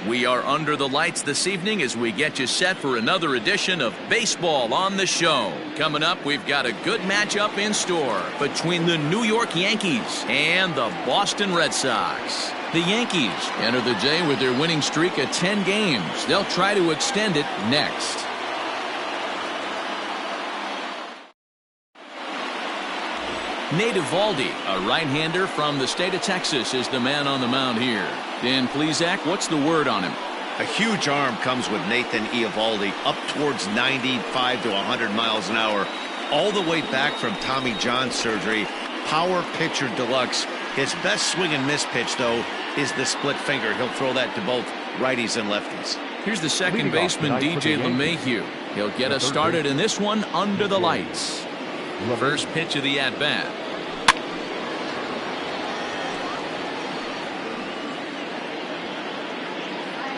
We are under the lights this evening as we get you set for another edition of Baseball on the Show. Coming up, we've got a good matchup in store between the New York Yankees and the Boston Red Sox. The Yankees enter the day with their winning streak at 10 games. They'll try to extend it next. Nate Eovaldi, a right-hander from the state of Texas, is the man on the mound here. Dan Plesac, what's the word on him? A huge arm comes with Nathan Eovaldi, up towards 95 to 100 miles an hour, all the way back from Tommy John surgery. Power pitcher deluxe. His best swing and miss pitch, though, is the split finger. He'll throw that to both righties and lefties. Here's the second baseman, DJ LeMahieu. He'll get us started in this one under the lights. First pitch of the at-bat.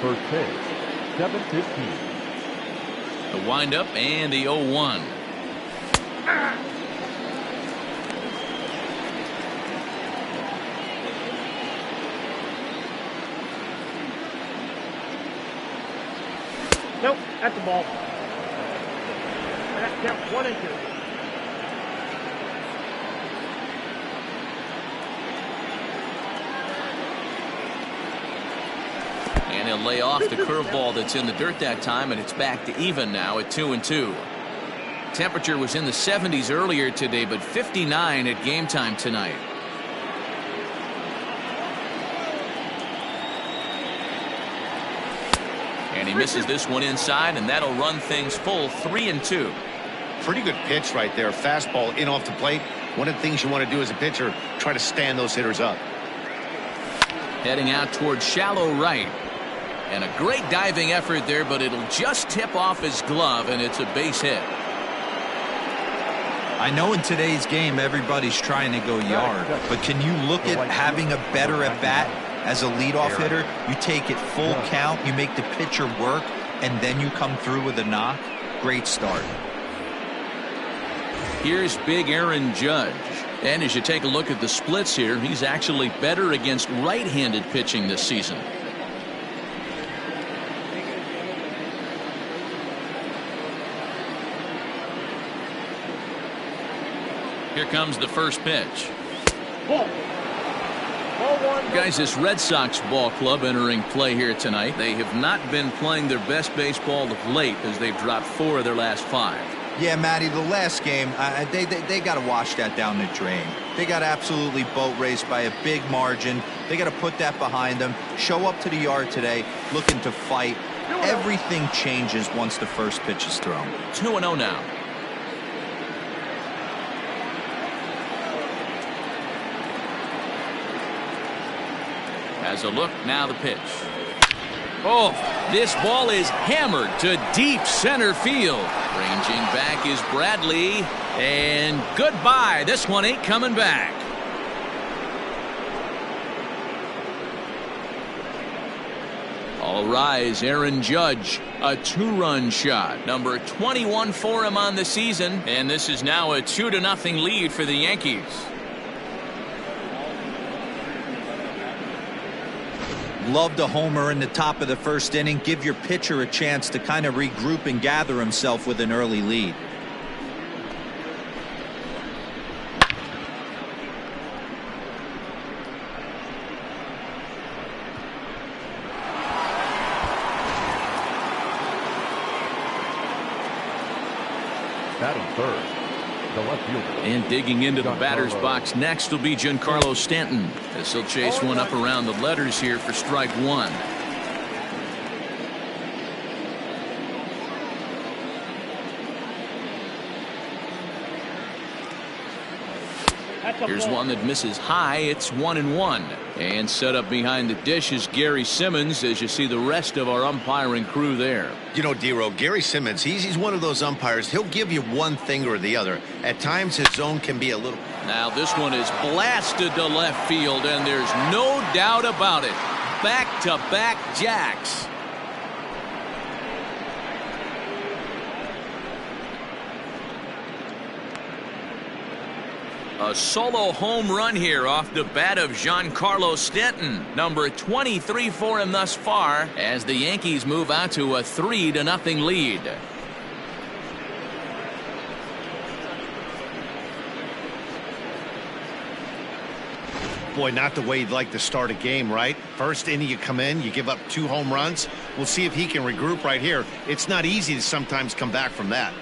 First pitch, 7:15. The windup and the 0-1. Nope, that's the ball. That counts 1 and 2. And he'll lay off the curveball that's in the dirt that time, and it's back to even now at 2-2. Temperature was in the 70s earlier today, but 59 at game time tonight. And he misses this one inside, and that'll run things full 3-2. Pretty good pitch right there. Fastball in off the plate. One of the things you want to do as a pitcher, try to stand those hitters up. Heading out towards shallow right. And a great diving effort there, but it'll just tip off his glove, and it's a base hit. I know in today's game everybody's trying to go yard, but can you look at having a better at-bat as a leadoff hitter? You take it full count, you make the pitcher work, and then you come through with a knock. Great start. Here's big Aaron Judge. And as you take a look at the splits here, he's actually better against right-handed pitching this season. Here comes the first pitch. Ball. Ball one. Guys, this Red Sox ball club entering play here tonight. They have not been playing their best baseball of late as they've dropped 4 of their last 5. Yeah, Matty, the last game, they got to wash that down the drain. They got absolutely boat raced by a big margin. They got to put that behind them. Show up to the yard today looking to fight. Everything changes once the first pitch is thrown. 2-0 now. As a look, now the pitch. Oh, this ball is hammered to deep center field. Ranging back is Bradley. And goodbye. This one ain't coming back. All rise, Aaron Judge. A 2-run shot. Number 21 for him on the season. And this is now a 2-0 lead for the Yankees. Loved a homer in the top of the first inning. Give your pitcher a chance to kind of regroup and gather himself with an early lead. Batting third, the left fielder. And digging into the batter's box next will be Giancarlo Stanton, as he'll chase one up around the letters here for strike 1. Here's one that misses high. It's 1-1. And set up behind the dish is Gary Simmons, as you see the rest of our umpiring crew there. You know, D-Row, Gary Simmons, he's one of those umpires. He'll give you one thing or the other. At times, his zone can be a little... Now this one is blasted to left field, and there's no doubt about it. Back-to-back jacks. A solo home run here off the bat of Giancarlo Stanton. Number 23 for him thus far as the Yankees move out to a 3-0 lead. Boy, not the way you'd like to start a game, right? First inning you come in, you give up 2 home runs. We'll see if he can regroup right here. It's not easy to sometimes come back from that.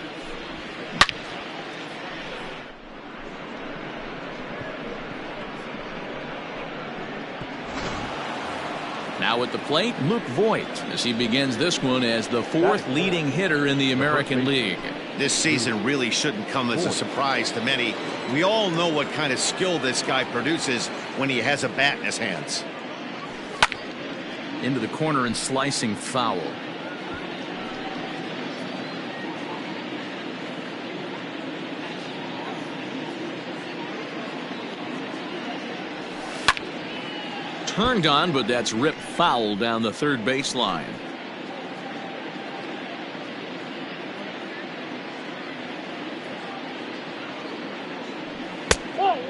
Now at the plate, Luke Voigt, as he begins this one as the 4th leading hitter in the American League. This season really shouldn't come as a surprise to many. We all know what kind of skill this guy produces when he has a bat in his hands. Into the corner and slicing foul. Turned on, but that's ripped foul down the third baseline.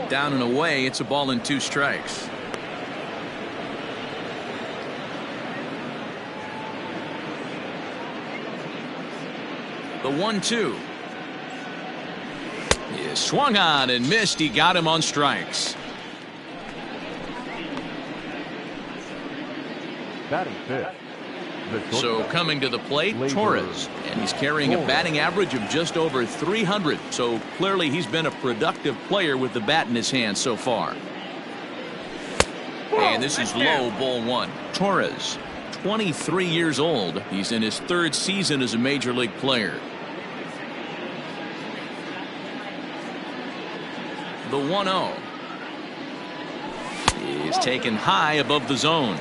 Down and away, it's a ball and 2 strikes. The 1-2 is swung on and missed. He got him on strikes. Batting fifth. So coming to the plate, Torres, and he's carrying a batting average of just over 300. So clearly he's been a productive player with the bat in his hand so far. And this is low, ball 1. Torres, 23 years old. He's in his 3rd season as a major league player. The 1-0 is taken high above the zone.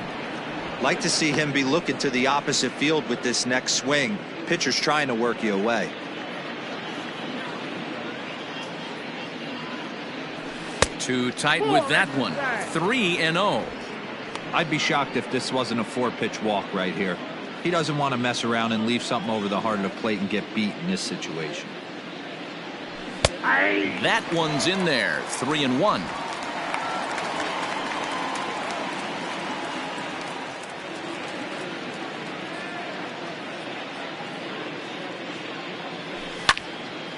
Like to see him be looking to the opposite field with this next swing. Pitcher's trying to work you away. Too tight with that one. 3-0. I'd be shocked if this wasn't a 4-pitch walk right here. He doesn't want to mess around and leave something over the heart of the plate and get beat in this situation. That one's in there. 3-1.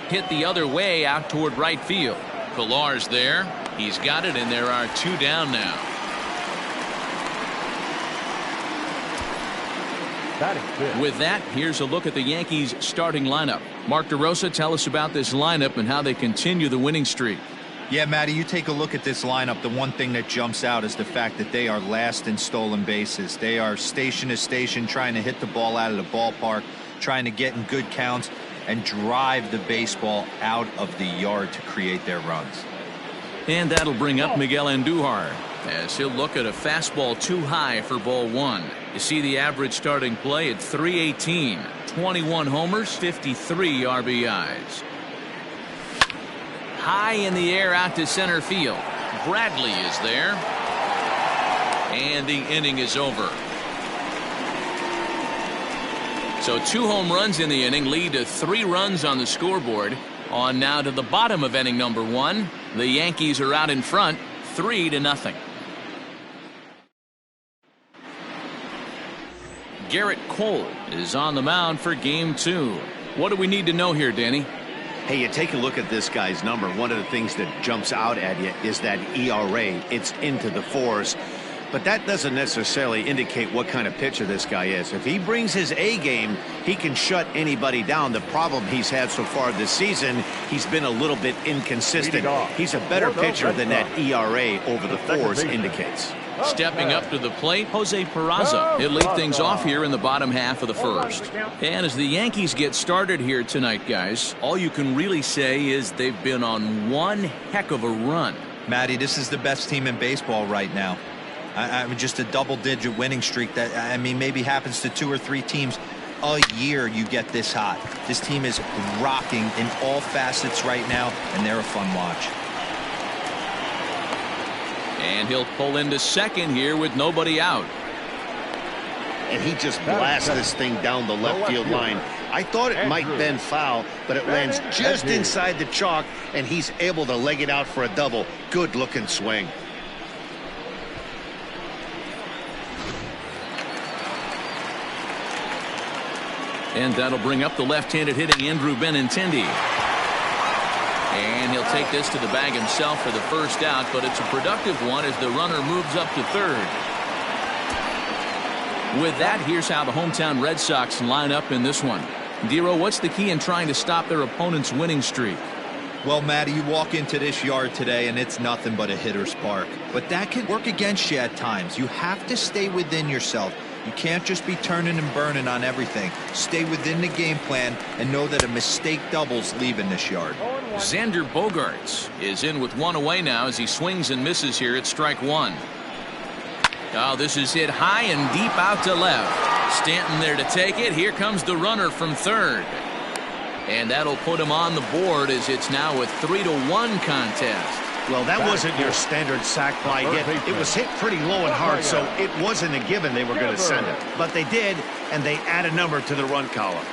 Hit the other way out toward right field. Pilar's there. He's got it, and there are 2 down now. With that, here's a look at the Yankees starting lineup. Mark DeRosa, tell us about this lineup and how they continue the winning streak. Yeah, Matty, you take a look at this lineup. The one thing that jumps out is the fact that they are last in stolen bases. They are station to station trying to hit the ball out of the ballpark, trying to get in good counts and drive the baseball out of the yard to create their runs. And that'll bring up Miguel Andujar as he'll look at a fastball too high for ball 1. You see the average starting play at 318, 21 homers, 53 RBIs. High in the air out to center field. Bradley is there. And the inning is over. So 2 home runs in the inning lead to 3 runs on the scoreboard. On now to the bottom of inning number 1. The Yankees are out in front, 3-0. Garrett Cole is on the mound for game 2. What do we need to know here, Danny? Hey, you take a look at this guy's number. One of the things that jumps out at you is that ERA. It's into the 4s. But that doesn't necessarily indicate what kind of pitcher this guy is. If he brings his A game, he can shut anybody down. The problem he's had so far this season, he's been a little bit inconsistent. He's a better pitcher than that ERA over the 4s indicates. Stepping up to the plate, Jose Peraza. He'll lead things off here in the bottom half of the 1st. And as the Yankees get started here tonight, guys, all you can really say is they've been on one heck of a run. Matty, this is the best team in baseball right now. I mean, just a double-digit winning streak that, I mean, maybe happens to 2 or 3 teams a year you get this hot. This team is rocking in all facets right now, and they're a fun watch. And he'll pull into second here with nobody out. And he just blasts this thing down the left field line. I thought it might bend foul, but it lands just inside the chalk, and he's able to leg it out for a double. Good-looking swing. And that'll bring up the left-handed hitting Andrew Benintendi. And he'll take this to the bag himself for the first out, but it's a productive one as the runner moves up to third. With that, here's how the hometown Red Sox line up in this one. Dero, what's the key in trying to stop their opponent's winning streak? Well, Matty, you walk into this yard today and it's nothing but a hitter's park. But that can work against you at times. You have to stay within yourself. You can't just be turning and burning on everything. Stay within the game plan and know that a mistake doubles leaving this yard. Xander Bogaerts is in with one away now as he swings and misses here at strike one. Oh, this is hit high and deep out to left. Stanton there to take it. Here comes the runner from third. And that'll put him on the board as it's now a 3-1 contest. Well, that wasn't your standard sac fly hit. It was hit pretty low and hard, so it wasn't a given they were going to send it. But they did, and they add a number to the run column.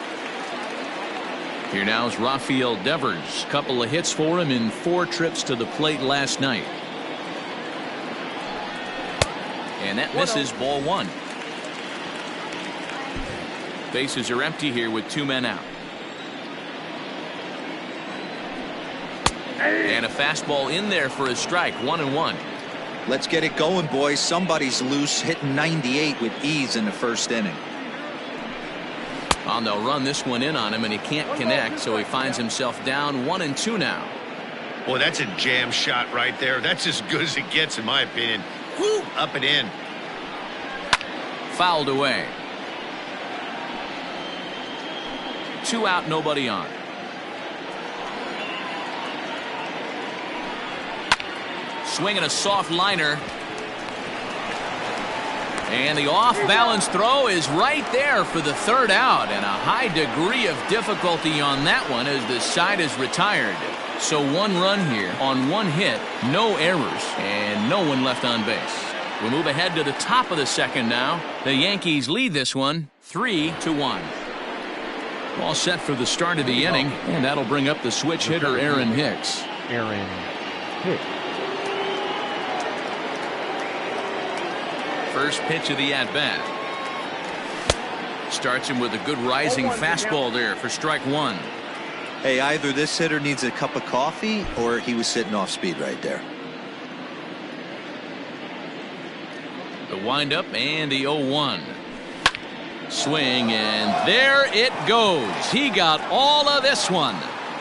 Here now is Rafael Devers. Couple of hits for him in 4 trips to the plate last night. And that misses, ball one. Bases are empty here with 2 men out. And a fastball in there for a strike, 1-1. Let's get it going, boys. Somebody's loose, hitting 98 with ease in the first inning. Well, they'll run this one in on him, and he can't connect, so he finds himself down 1-2 now. Boy, that's a jam shot right there. That's as good as it gets, in my opinion. Woo, up and in. Fouled away. 2 out, nobody on. Swinging a soft liner. And the off-balance throw is right there for the 3rd out, and a high degree of difficulty on that one as the side is retired. So 1 run here on 1 hit, no errors, and no one left on base. We move ahead to the top of the 2nd now. The Yankees lead this one 3-1. All set for the start of the inning, and that'll bring up the switch hitter Aaron Hicks. Aaron Hicks. First pitch of the at-bat. Starts him with a good rising fastball there for strike 1. Hey, either this hitter needs a cup of coffee or he was sitting off speed right there. The windup and the 0-1. Swing, and there it goes. He got all of this one.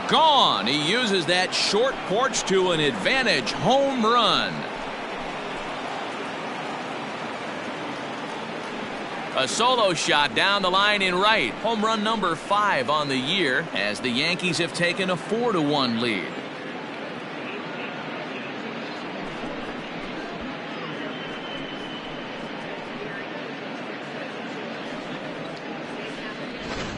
Gone. He uses that short porch to an advantage home run. A solo shot down the line in right. Home run number 5 on the year as the Yankees have taken a 4-1 lead.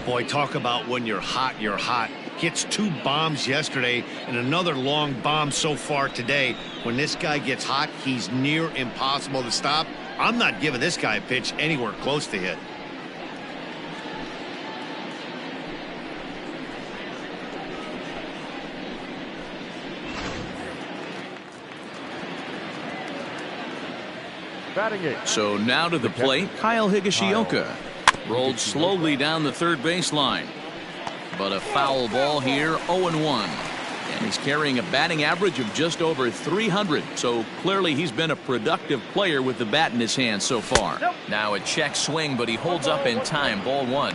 Boy, talk about when you're hot, you're hot. Gets 2 bombs yesterday and another long bomb so far today. When this guy gets hot, he's near impossible to stop. I'm not giving this guy a pitch anywhere close to hit. Batting it. So now to the plate, Kyle Higashioka. Rolled slowly down the third baseline. But a foul ball here, 0-1. And he's carrying a batting average of just over 300. So clearly he's been a productive player with the bat in his hand so far. Now a check swing, but he holds up in time. Ball 1.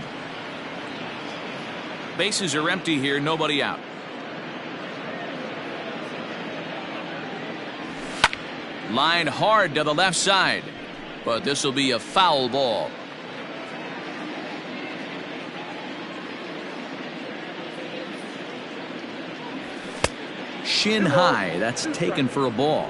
Bases are empty here, nobody out. Line hard to the left side. But this will be a foul ball. Shin high. That's taken for a ball.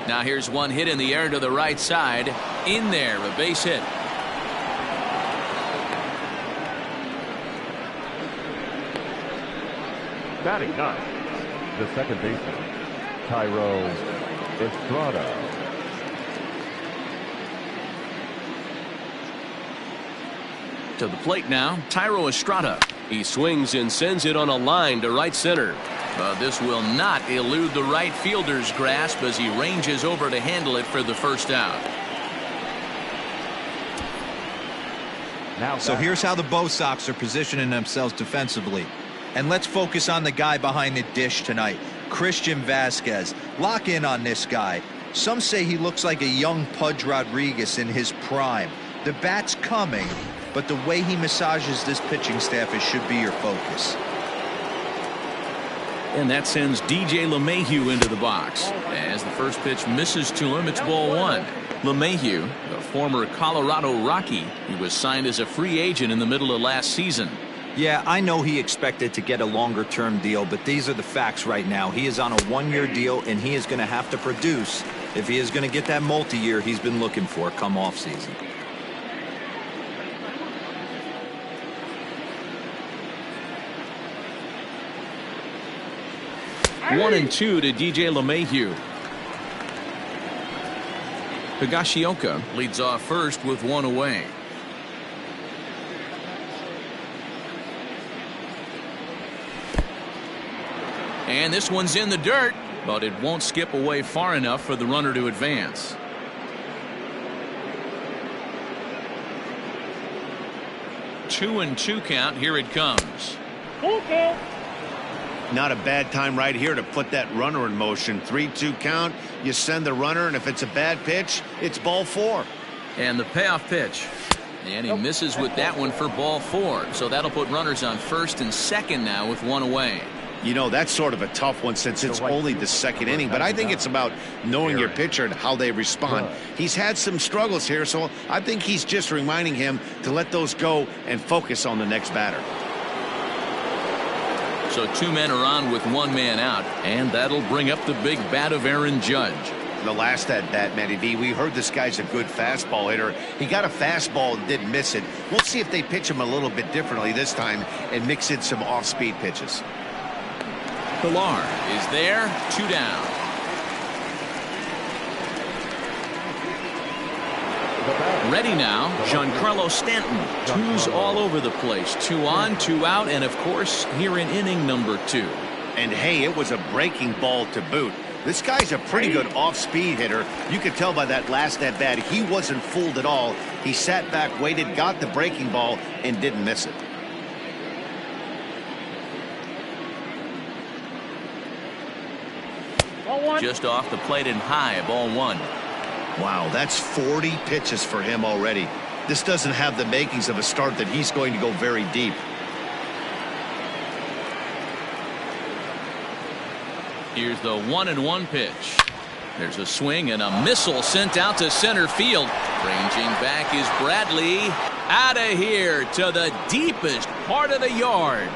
Now here's one hit in the air to the right side. In there, a base hit. Batting 9, the second baseman, Tyro Estrada. To the plate now, Thairo Estrada. He swings and sends it on a line to right center. This will not elude the right fielder's grasp as he ranges over to handle it for the first out. So here's how the Bo Sox are positioning themselves defensively. And let's focus on the guy behind the dish tonight, Christian Vasquez. Lock in on this guy. Some say he looks like a young Pudge Rodriguez in his prime. The bat's coming, but the way he massages this pitching staff, it should be your focus. And that sends DJ LeMahieu into the box. As the first pitch misses to him, it's ball one. LeMahieu, the former Colorado Rocky, he was signed as a free agent in the middle of last season. Yeah, I know he expected to get a longer-term deal, but these are the facts right now. He is on a one-year deal, and he is going to have to produce if he is going to get that multi-year he's been looking for come off-season. 1-2 to DJ LeMahieu. Higashioka leads off first with one away. And this one's in the dirt, but it won't skip away far enough for the runner to advance. Two and two count. Here it comes. Okay. Not a bad time right here to put that runner in motion. 3-2 count. You send the runner, and if it's a bad pitch, it's ball four. And the payoff pitch. And he misses with that one for ball four. So that'll put runners on first and second now with one away. You know, that's sort of a tough one since it's only the second inning, but I think it's about knowing your pitcher and how they respond. He's had some struggles here, so I think he's just reminding him to let those go and focus on the next batter. So two men are on with one man out, and that'll bring up the big bat of Aaron Judge. The last at bat, Matty V, we heard this guy's a good fastball hitter. He got a fastball and didn't miss it. We'll see if they pitch him a little bit differently this time and mix in some off-speed pitches. Pilar is there, two down. Ready now, Giancarlo Stanton. Twos all over the place. Two on, two out, and of course, here in inning number two. And hey, it was a breaking ball to boot. This guy's a pretty good off-speed hitter. You could tell by that last at-bat, he wasn't fooled at all. He sat back, waited, got the breaking ball, and didn't miss it. Just off the plate and high, ball one. Wow, that's 40 pitches for him already. This doesn't have the makings of a start that he's going to go very deep. Here's the 1-1 pitch. There's a swing and a missile sent out to center field. Ranging back is Bradley. Out of here to the deepest part of the yard.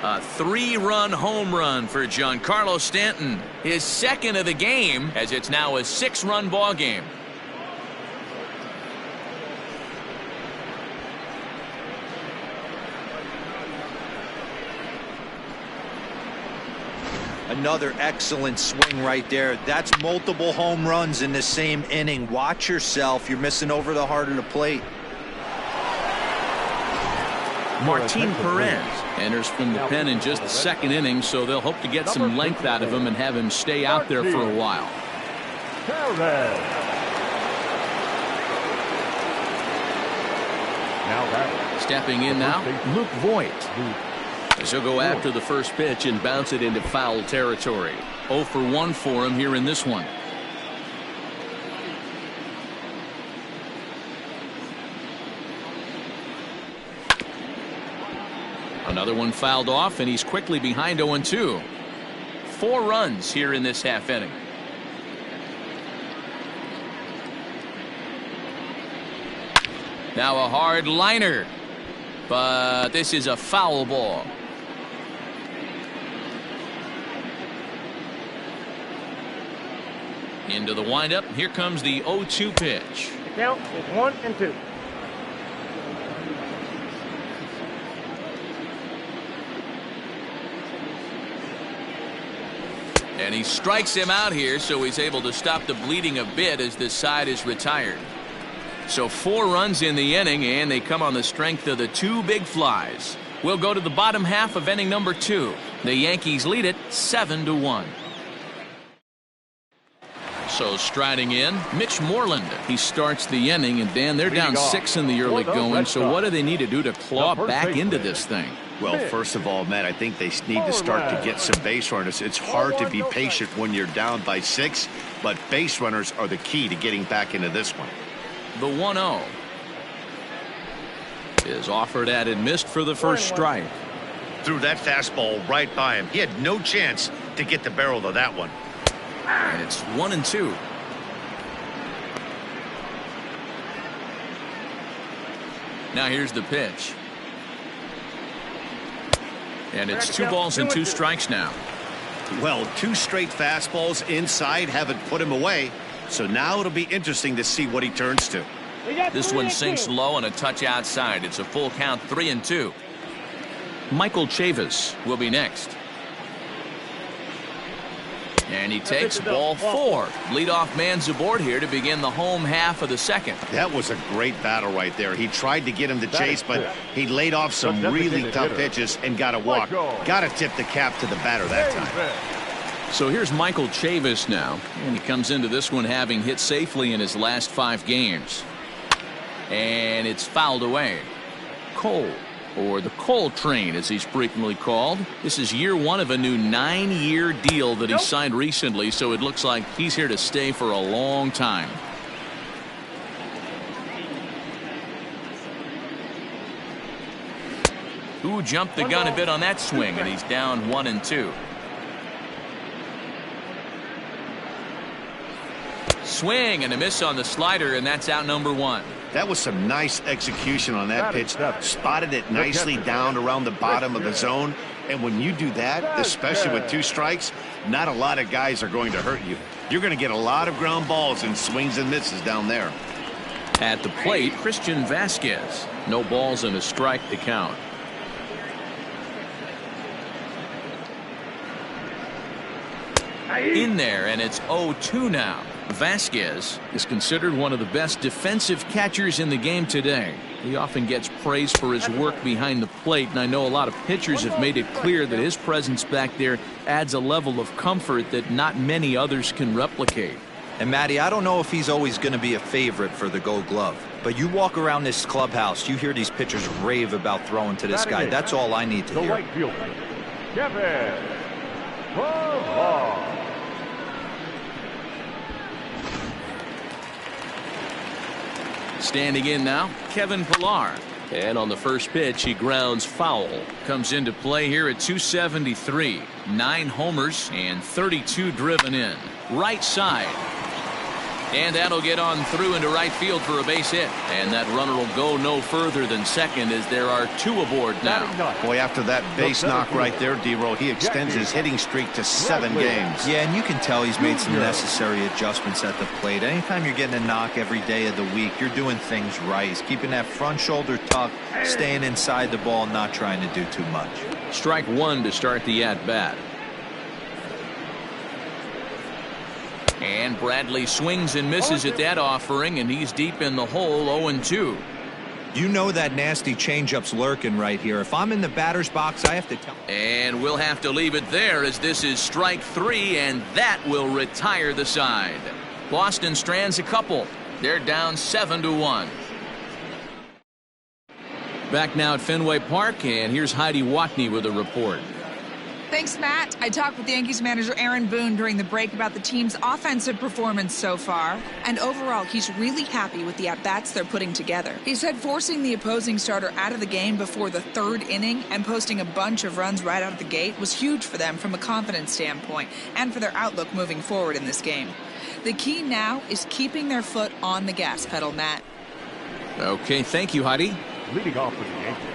A three-run home run for Giancarlo Stanton. His second of the game, as it's now a six-run ball game. Another excellent swing right there. That's multiple home runs in the same inning. Watch yourself. You're missing over the heart of the plate. Martin Perez enters from the pen in just the second inning, so they'll hope to get some length out of him and have him stay out there for a while. Stepping in now, Luke Voigt. As he'll go after the first pitch and bounce it into foul territory. 0 for 1 for him here in this one. Another one fouled off, and he's quickly behind 0-2. 4 runs here in this half inning. Now a hard liner, but this is a foul ball. Into the windup. Here comes the 0-2 pitch. The count is 1-2. And he strikes him out here, so he's able to stop the bleeding a bit as this side is retired. So 4 runs in the inning, and they come on the strength of the 2 big flies. We'll go to the bottom half of inning number 2. The Yankees lead it 7-1. So striding in, Mitch Moreland. He starts the inning, and Dan, they're down 6 in the early going. So what do they need to do to claw back into this thing? Well, first of all, Matt, I think they need to start to get some base runners. It's hard to be patient when you're down by 6, but base runners are the key to getting back into this one. The 1-0 is offered at and missed for the first strike. Threw that fastball right by him. He had no chance to get the barrel of that one. And it's 1-2. Now here's the pitch. And it's 2 balls and 2 strikes now. Well, 2 straight fastballs inside haven't put him away. So now it'll be interesting to see what he turns to. This one sinks low and a touch outside. It's a full count, 3-2. Michael Chavis will be next. And he takes ball 4. Leadoff man's aboard here to begin the home half of the second. That was a great battle right there. He tried to get him to chase, but he laid off some really tough pitches and got a walk. Got to tip the cap to the batter that time. So here's Michael Chavis now, and he comes into this one having hit safely in his last 5 games. And it's fouled away. Cole, or the Cole train as he's frequently called. This is year 1 of a new 9-year deal that he signed recently, so it looks like he's here to stay for a long time. Who jumped the gun a bit on that swing, and he's down 1-2. Swing and a miss on the slider, and that's out number 1. That was some nice execution on that pitch. Spotted it nicely down around the bottom of the zone. And when you do that, especially with 2 strikes, not a lot of guys are going to hurt you. You're going to get a lot of ground balls and swings and misses down there. At the plate, Christian Vasquez. No balls and a strike to count. In there, and it's 0-2 now. Vasquez is considered one of the best defensive catchers in the game today. He often gets praise for his work behind the plate, and I know a lot of pitchers have made it clear that his presence back there adds a level of comfort that not many others can replicate. And Matty, I don't know if he's always going to be a favorite for the Gold Glove, but you walk around this clubhouse, you hear these pitchers rave about throwing to this guy. That's all I need to hear. Right fielder, Kevin Havok. Standing in now, Kevin Pillar. And on the first pitch, he grounds foul. Comes into play here at 273. 9 homers and 32 driven in. Right side. And that'll get on through into right field for a base hit. And that runner will go no further than second as there are 2 aboard now. Boy, after that base knock right there, D-Roll, he extends his hitting streak to 7 games. Yeah, and you can tell he's made some necessary adjustments at the plate. Anytime you're getting a knock every day of the week, you're doing things right. He's keeping that front shoulder tucked, staying inside the ball, not trying to do too much. Strike 1 to start the at-bat. And Bradley swings and misses at that offering, and he's deep in the hole, 0-2. You know that nasty changeup's lurking right here. If I'm in the batter's box, I have to tell. And we'll have to leave it there as this is strike 3, and that will retire the side. Boston strands a couple. They're down 7-1. Back now at Fenway Park, and here's Heidi Watney with a report. Thanks, Matt. I talked with Yankees manager Aaron Boone during the break about the team's offensive performance so far. And overall, he's really happy with the at-bats they're putting together. He said forcing the opposing starter out of the game before the 3rd inning and posting a bunch of runs right out of the gate was huge for them from a confidence standpoint and for their outlook moving forward in this game. The key now is keeping their foot on the gas pedal, Matt. Okay, thank you, Heidi. Leading off for the Yankees.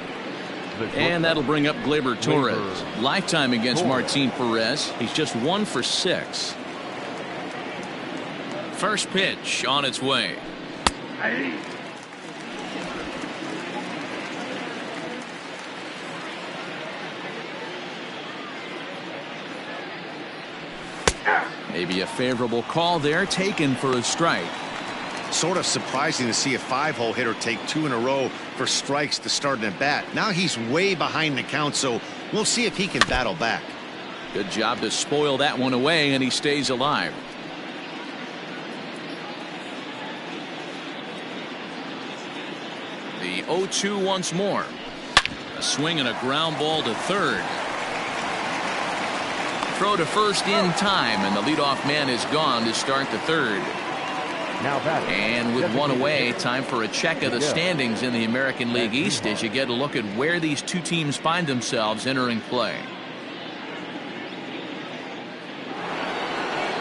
And that'll bring up Gleyber Torres. Lifetime against Martin Perez. He's just 1 for 6. First pitch on its way. Maybe a favorable call there, taken for a strike. Sort of surprising to see a 5-hole hitter take 2 in a row for strikes to start an at-bat. Now he's way behind the count, so we'll see if he can battle back. Good job to spoil that one away, and he stays alive. The 0-2 once more. A swing and a ground ball to third. Throw to first in time, and the leadoff man is gone to start the third. Now batting. And with one away, time for a check of the standings in the American League East as you get a look at where these two teams find themselves entering play.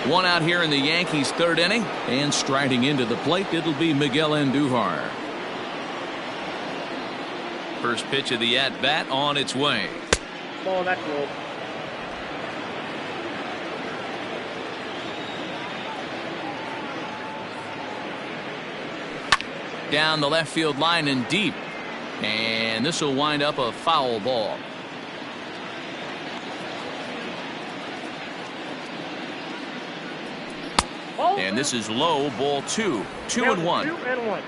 One out here in the Yankees' third inning, and striding into the plate, it'll be Miguel Andujar. First pitch of the at-bat on its way. Ball, that's low. Down the left field line and deep. And this will wind up a foul ball. And this is low, ball 2. 2-1. 2-1.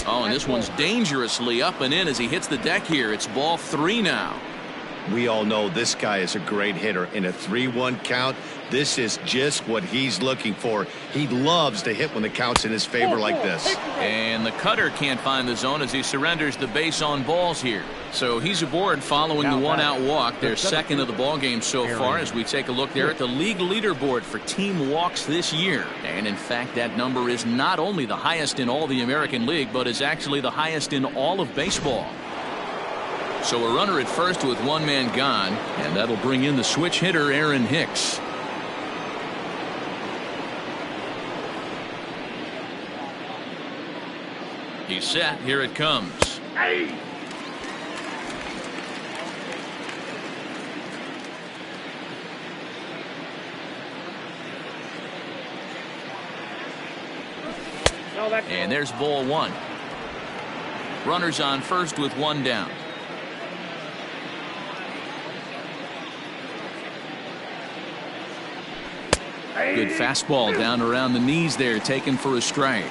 Oh, and this one's dangerously up and in as he hits the deck here. It's ball 3 now. We all know this guy is a great hitter. In a 3-1 count, this is just what he's looking for. He loves to hit when the count's in his favor like this. And the cutter can't find the zone as he surrenders the base on balls here. So he's aboard following the one-out walk. They're second of the ball game so far as we take a look there at the league leaderboard for team walks this year. And in fact, that number is not only the highest in all the American League, but is actually the highest in all of baseball. So a runner at first with one man gone, and that'll bring in the switch hitter Aaron Hicks. He's set. Here it comes. Hey. And there's ball 1. Runners on first with one down. Good fastball down around the knees there, taken for a strike.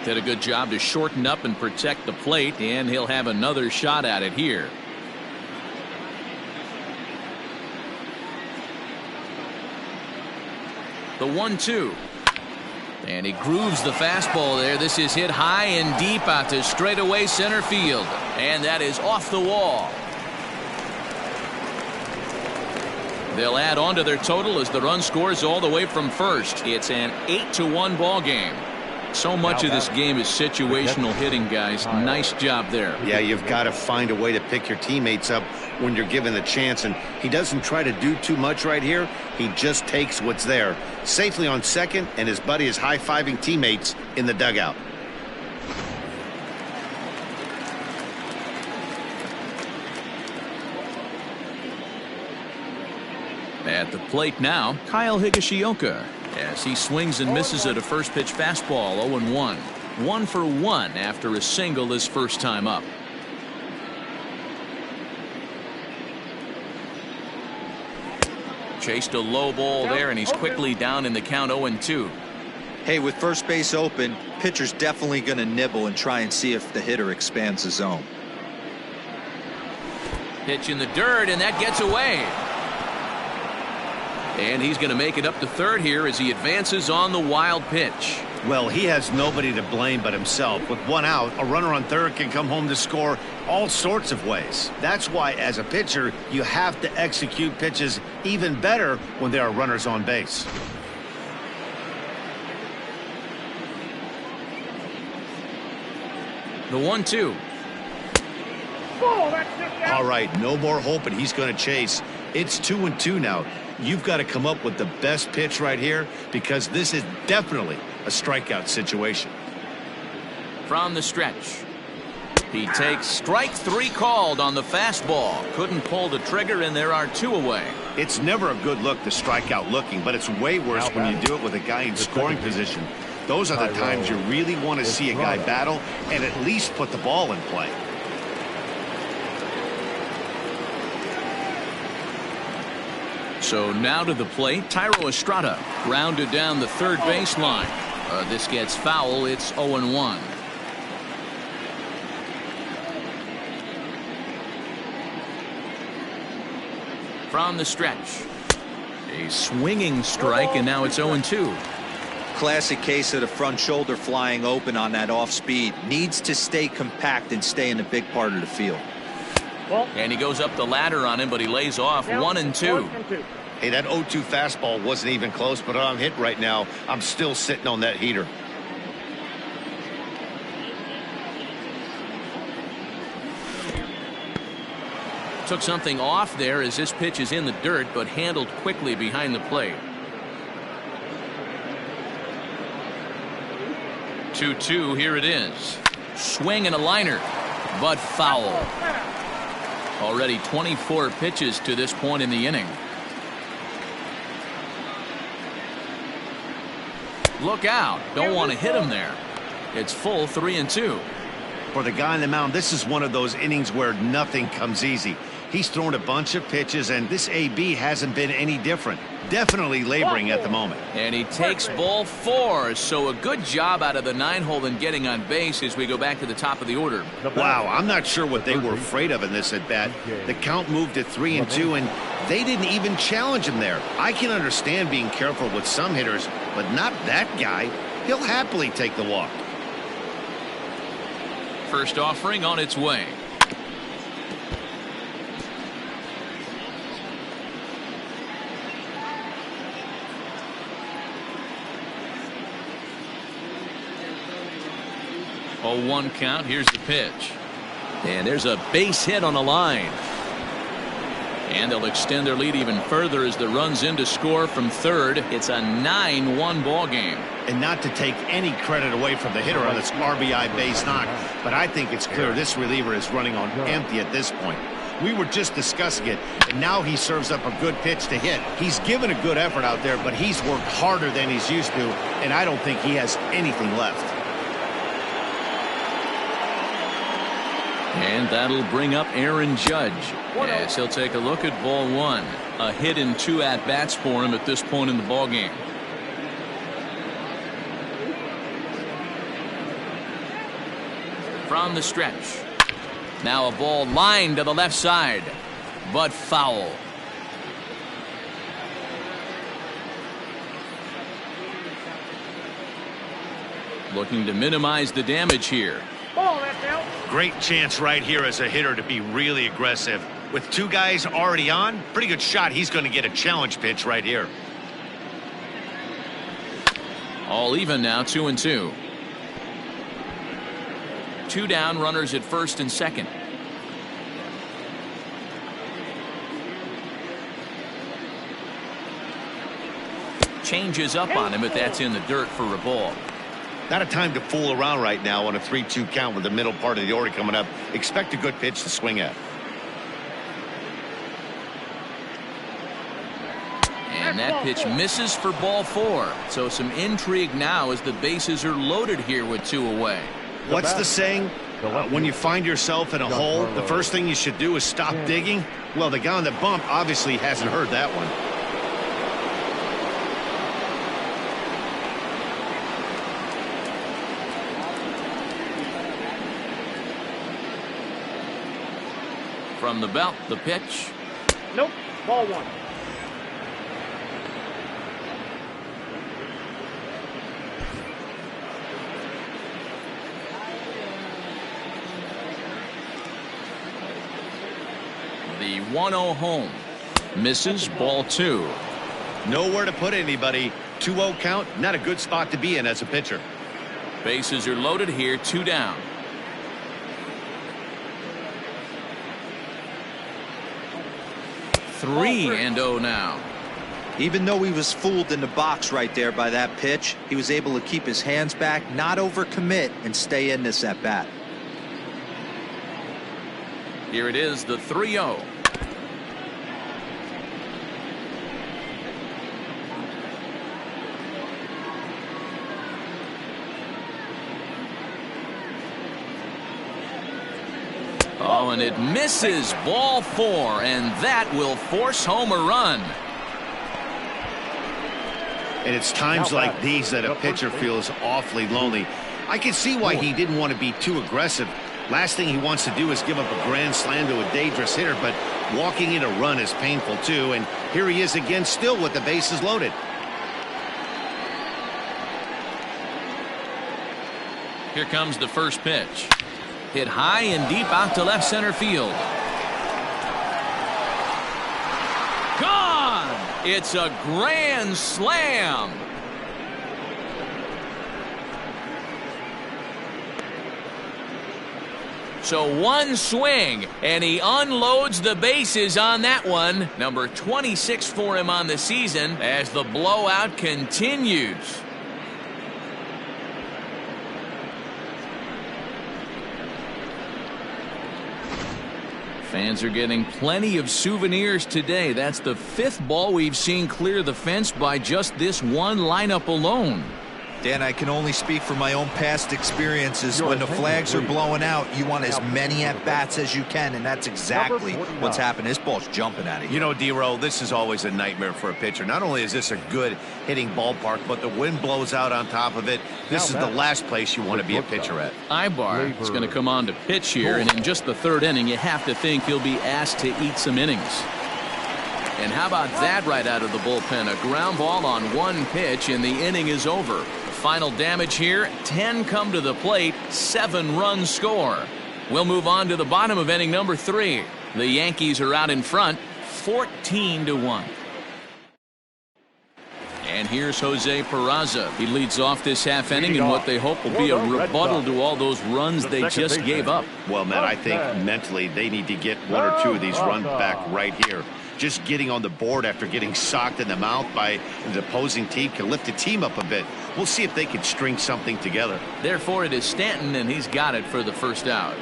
Did a good job to shorten up and protect the plate, and he'll have another shot at it here. The 1-2. And he grooves the fastball there. This is hit high and deep out to straightaway center field. And that is off the wall. They'll add on to their total as the run scores all the way from first. It's an 8-1 ball game. So much of this game is situational hitting, guys. Nice job there. Yeah, you've got to find a way to pick your teammates up when you're given the chance, and he doesn't try to do too much right here. He just takes what's there. Safely on second, and his buddy is high-fiving teammates in the dugout. At the plate now, Kyle Higashioka, as he swings and misses at a first pitch fastball. 0-1. 1 for 1 after a single his first time up. Chased a low ball there, and he's quickly down in the count. 0-2. Hey, with first base open, pitcher's definitely going to nibble and try and see if the hitter expands the zone. Pitch in the dirt, and that gets away. And he's going to make it up to third here as he advances on the wild pitch. Well, he has nobody to blame but himself. With one out, a runner on third can come home to score all sorts of ways. That's why, as a pitcher, you have to execute pitches even better when there are runners on base. The 1-2. All right, no more hoping he's going to chase. It's 2-2 now. You've got to come up with the best pitch right here, because this is definitely a strikeout situation. From the stretch, he takes strike 3 called on the fastball. Couldn't pull the trigger, and there are 2 away. It's never a good look to strike out looking, but it's way worse when you do it with a guy in scoring position. Those are the times you really want to see a guy battle and at least put the ball in play. So now to the plate, Tyro Estrada grounded down the third baseline. This gets foul. It's 0-1. From the stretch, a swinging strike, and now it's 0-2. Classic case of the front shoulder flying open on that off speed. Needs to stay compact and stay in the big part of the field. And he goes up the ladder on him, but he lays off 1-2. Hey, that 0-2 fastball wasn't even close, but I'm hit right now. I'm still sitting on that heater. Took something off there as this pitch is in the dirt, but handled quickly behind the plate. 2-2, here it is. Swing and a liner, but foul. Already 24 pitches to this point in the inning. Look out. Don't want to hit him there. It's full 3-2. For the guy on the mound, this is one of those innings where nothing comes easy. He's thrown a bunch of pitches, and this AB hasn't been any different. Definitely laboring at the moment. And he takes ball 4. So a good job out of the 9-hole in getting on base as we go back to the top of the order. Wow, I'm not sure what they were afraid of in this at bat. The count moved to 3-2, and they didn't even challenge him there. I can understand being careful with some hitters, but not that guy. He'll happily take the walk. First offering on its way. A 1 count. Here's the pitch. And there's a base hit on the line. And they'll extend their lead even further as the runs in to score from third. It's a 9-1 ball game. And not to take any credit away from the hitter on this RBI base knock, but I think it's clear this reliever is running on empty at this point. We were just discussing it, and now he serves up a good pitch to hit. He's given a good effort out there, but he's worked harder than he's used to, and I don't think he has anything left. And that'll bring up Aaron Judge. Yes, he'll take a look at ball 1. A hit in 2 at-bats for him at this point in the ball game. From the stretch. Now a ball lined to the left side, but foul. Looking to minimize the damage here. Great chance right here as a hitter to be really aggressive. With 2 guys already on, pretty good shot. He's going to get a challenge pitch right here. All even now, 2-2. 2 down, runners at first and second. Changes up on him, but that's in the dirt for a ball. Not a time to fool around right now on a 3-2 count with the middle part of the order coming up. Expect a good pitch to swing at. And that pitch misses for ball 4. So some intrigue now as the bases are loaded here with 2 away. What's the saying? When you find yourself in a hole, the first thing you should do is stop digging. Well, the guy on the bump obviously hasn't heard that one. From the belt, the pitch. Nope. Ball 1. The 1-0 home. Misses, ball 2. Nowhere to put anybody. 2-0 count, not a good spot to be in as a pitcher. Bases are loaded here, 2 down. Three and 0 now. Even though he was fooled in the box right there by that pitch, he was able to keep his hands back, not overcommit, and stay in this at bat. Here it is, the 3-0. now, and it misses. Ball 4, and that will force home a run. And it's times like these that a pitcher feels awfully lonely. I can see why he didn't want to be too aggressive. Last thing he wants to do is give up a grand slam to a dangerous hitter, but walking in a run is painful too. And here he is again, still with the bases loaded. Here comes the first pitch. Hit high and deep out to left center field. Gone! It's a grand slam. So one swing, and he unloads the bases on that one. Number 26 for him on the season as the blowout continues. Fans are getting plenty of souvenirs today. That's the 5th ball we've seen clear the fence by just this one lineup alone. Dan, I can only speak from my own past experiences. When the flags are blowing out, you want as many at-bats as you can, and that's exactly what's happening. This ball's jumping out of here. You know, D-Row, this is always a nightmare for a pitcher. Not only is this a good hitting ballpark, but the wind blows out on top of it. This is the last place you want to be a pitcher at. Ibar is going to come on to pitch here, and in just the 3rd inning, you have to think he'll be asked to eat some innings. And how about that right out of the bullpen? A ground ball on one pitch, and the inning is over. Final damage here, 10 come to the plate, 7 runs score. We'll move on to the bottom of inning number 3. The Yankees are out in front, 14-1. And here's Jose Peraza. He leads off this half inning in what they hope will be a rebuttal to all those runs they just gave up. Well, Matt, I think mentally they need to get 1 or 2 of these runs back right here. Just getting on the board after getting socked in the mouth by the opposing team can lift the team up a bit. We'll see if they can string something together. Therefore, it is Stanton, and he's got it for the first out.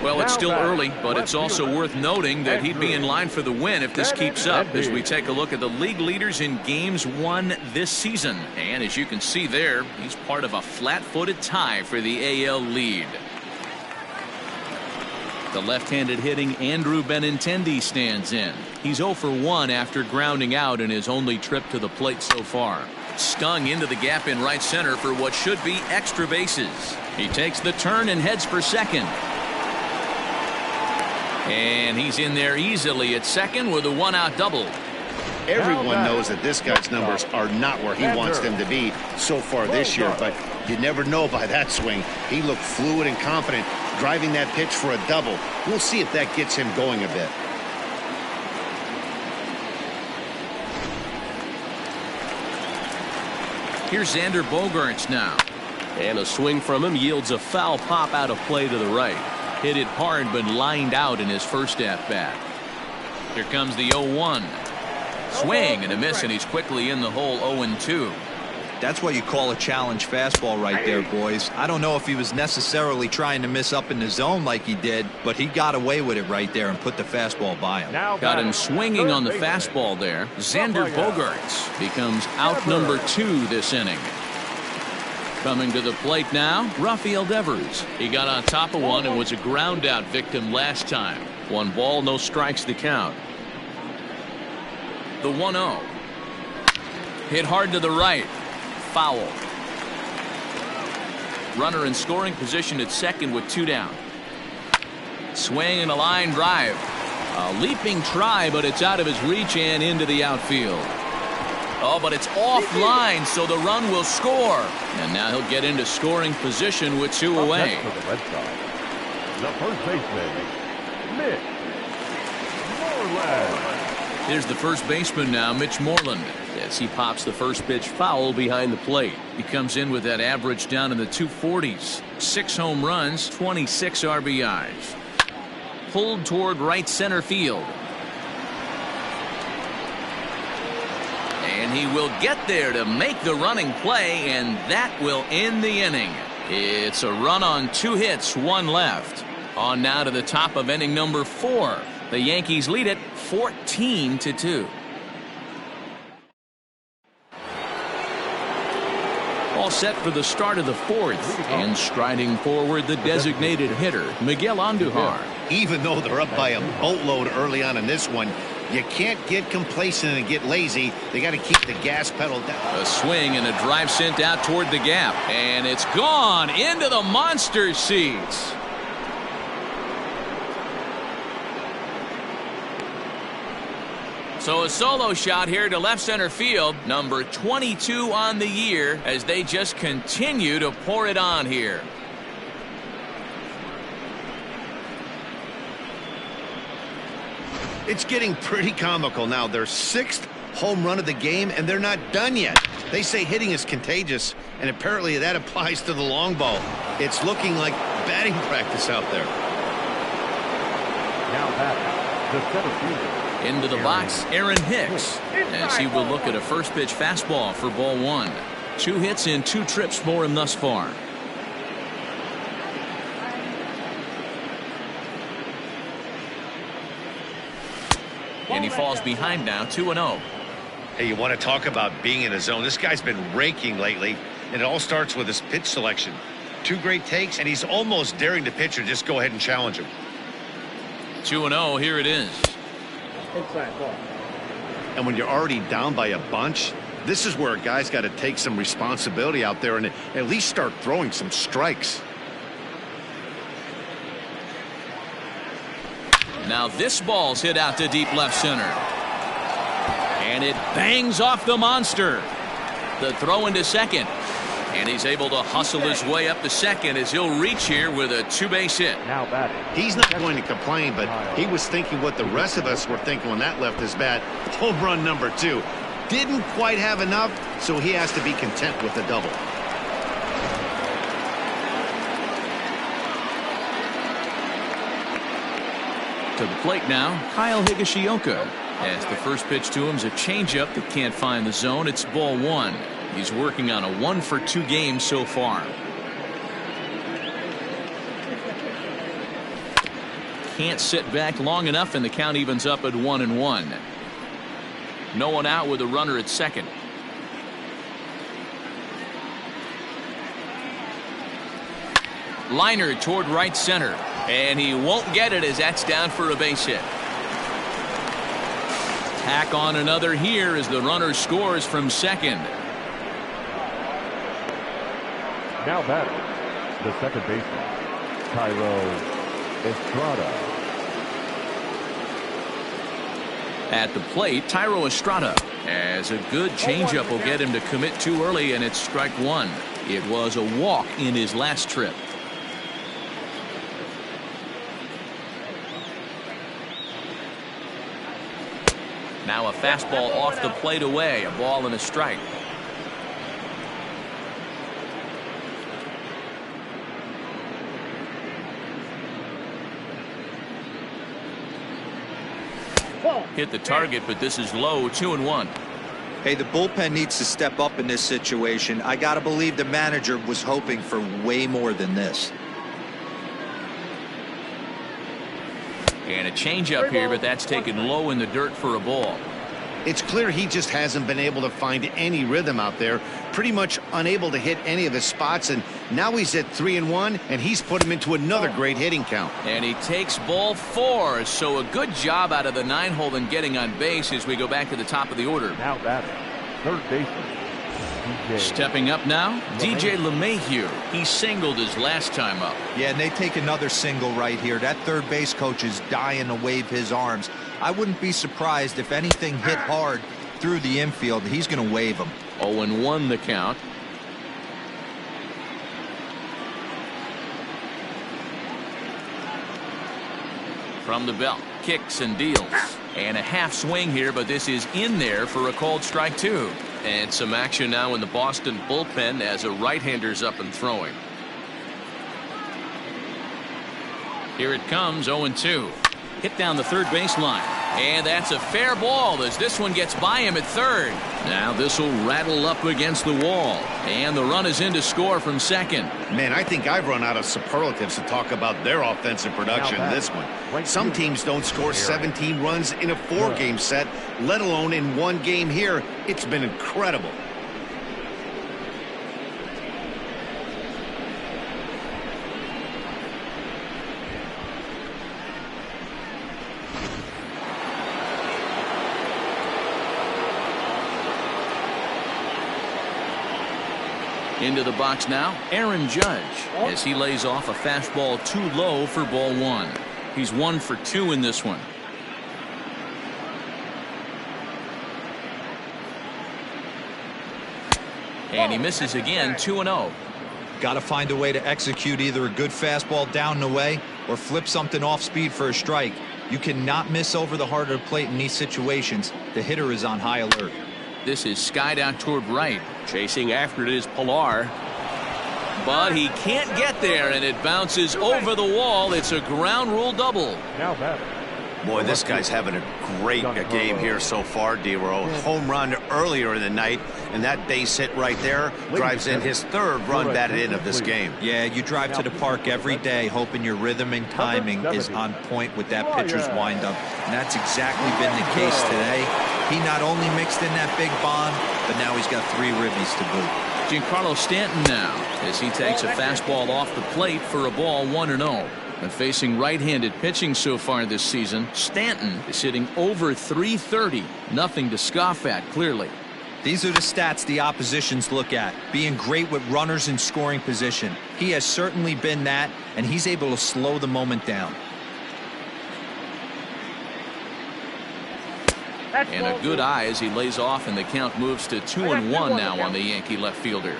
Well, it's still early, but it's also worth noting that he'd be in line for the win if this keeps up as we take a look at the league leaders in games won this season. And as you can see there, he's part of a flat-footed tie for the AL lead. The left-handed hitting Andrew Benintendi stands in. He's 0 for 1 after grounding out in his only trip to the plate so far. Stung into the gap in right center for what should be extra bases. He takes the turn and heads for second. And he's in there easily at second with a 1-out double. Everyone knows that this guy's numbers are not where he wants them to be so far this year, but you never know by that swing. He looked fluid and confident, driving that pitch for a double. We'll see if that gets him going a bit. Here's Xander Bogaerts now. And a swing from him yields a foul pop out of play to the right. Hit it hard, but lined out in his first at-bat. Here comes the 0-1. Swing and a miss, and he's quickly in the hole 0-2. That's what you call a challenge fastball right there, boys. I don't know if he was necessarily trying to miss up in the zone like he did, but he got away with it right there and put the fastball by him. Got him swinging on the fastball there. Xander Bogaerts becomes out number 2 this inning. Coming to the plate now, Rafael Devers. He got on top of one and was a ground out victim last time. 1 ball, no strikes the count. The 1-0. Hit hard to the right. Foul. Runner in scoring position at second with 2 down. Swing and a line drive. A leaping try, but it's out of his reach and into the outfield. Oh, but it's offline, so the run will score. And now he'll get into scoring position with 2 away. The first baseman, Mitch Moreland. Here's the first baseman now, Mitch Moreland, as he pops the first pitch foul behind the plate. He comes in with that average down in the 240s. 6 home runs, 26 RBIs. Pulled toward right center field. And he will get there to make the running play, and that will end the inning. It's a run on 2 hits, 1 left. On now to the top of inning number 4. The Yankees lead it 14-2. All set for the start of the fourth. And striding forward, the designated hitter, Miguel Andujar. Even though they're up by a boatload early on in this one, you can't get complacent and get lazy. They got to keep the gas pedal down. A swing and a drive sent out toward the gap. And it's gone into the monster seats. So a solo shot here to left center field, number 22 on the year, as they just continue to pour it on here. It's getting pretty comical now. Their 6th home run of the game, and they're not done yet. They say hitting is contagious, and apparently that applies to the long ball. It's looking like batting practice out there. Now batting, the center fielder. Into the box, Aaron Hicks, as he will look at a first pitch fastball for ball 1. 2 hits in 2 trips for him thus far. And he falls behind now, 2-0. Hey, you want to talk about being in a zone? This guy's been raking lately, and it all starts with his pitch selection. 2 great takes, and he's almost daring the pitcher just go ahead and challenge him. 2-0, here it is. Inside ball. And when you're already down by a bunch, this is where a guy's got to take some responsibility out there and at least start throwing some strikes. Now this ball's hit out to deep left center. And it bangs off the monster. The throw into second. And he's able to hustle his way up to second as he'll reach here with a 2-base hit. Now batting. He's not going to complain, but he was thinking what the rest of us were thinking when that left his bat. Home run number 2. Didn't quite have enough, so he has to be content with the double. To the plate now, Kyle Higashioka. As the first pitch to him is a changeup that can't find the zone. It's ball 1. He's working on a 1-for-2 game so far. Can't sit back long enough, and the count evens up at 1-1. No one out with a runner at second. Liner toward right center. And he won't get it as that's down for a base hit. Tack on another here as the runner scores from second. Now batting, the second baseman, Thairo Estrada. At the plate, Thairo Estrada. As a good changeup will get him to commit too early, and it's strike 1. It was a walk in his last trip. Now a fastball off the plate away, a ball and a strike. Hit the target, but this is low, 2-1. Hey, the bullpen needs to step up in this situation. I got to believe the manager was hoping for way more than this. And a changeup here, but that's taken low in the dirt for a ball. It's clear he just hasn't been able to find any rhythm out there. Pretty much unable to hit any of his spots, and now he's at 3-1, and he's put him into another great hitting count. And he takes ball 4, so a good job out of the 9-hole and getting on base as we go back to the top of the order. Now batting, third baseman, DJ. Stepping up now, DJ LeMahieu. He singled his last time up. Yeah, and they take another single right here. That third base coach is dying to wave his arms. I wouldn't be surprised if anything hit hard through the infield. He's going to wave them. 0-1 the count. From the belt, kicks and deals. And a half swing here, but this is in there for a called strike 2. And some action now in the Boston bullpen as a right-hander's up and throwing. Here it comes, 0-2. Hit down the third baseline. And that's a fair ball as this one gets by him at third. Now this will rattle up against the wall. And the run is in to score from second. Man, I think I've run out of superlatives to talk about their offensive production in this one. Some teams don't score 17 runs in a 4-game set, let alone in one game here. It's been incredible. Into the box now, Aaron Judge, as he lays off a fastball too low for ball 1. He's 1 for 2 in this one. And he misses again, 2-0. Got to find a way to execute either a good fastball down the way or flip something off speed for a strike. You cannot miss over the heart of the plate in these situations. The hitter is on high alert. This is skied out toward right. Chasing after it is Pilar. But he can't get there, and it bounces over the wall. It's a ground rule double. Now batting. Boy, this guy's having a great game here so far, D-Row. Home run earlier in the night, and that base hit right there drives in his 3rd run batted in of this game. Yeah, you drive to the park every day hoping your rhythm and timing is on point with that pitcher's windup, and that's exactly been the case today. He not only mixed in that big bomb, but now he's got 3 ribbies to boot. Giancarlo Stanton now, as he takes a fastball off the plate for a ball, 1-0. And facing right-handed pitching so far this season, Stanton is hitting over .330. Nothing to scoff at, clearly. These are the stats the oppositions look at. Being great with runners in scoring position. He has certainly been that, and he's able to slow the moment down. And a good eye as he lays off, and the count moves to 2-1 now on the Yankee left fielder.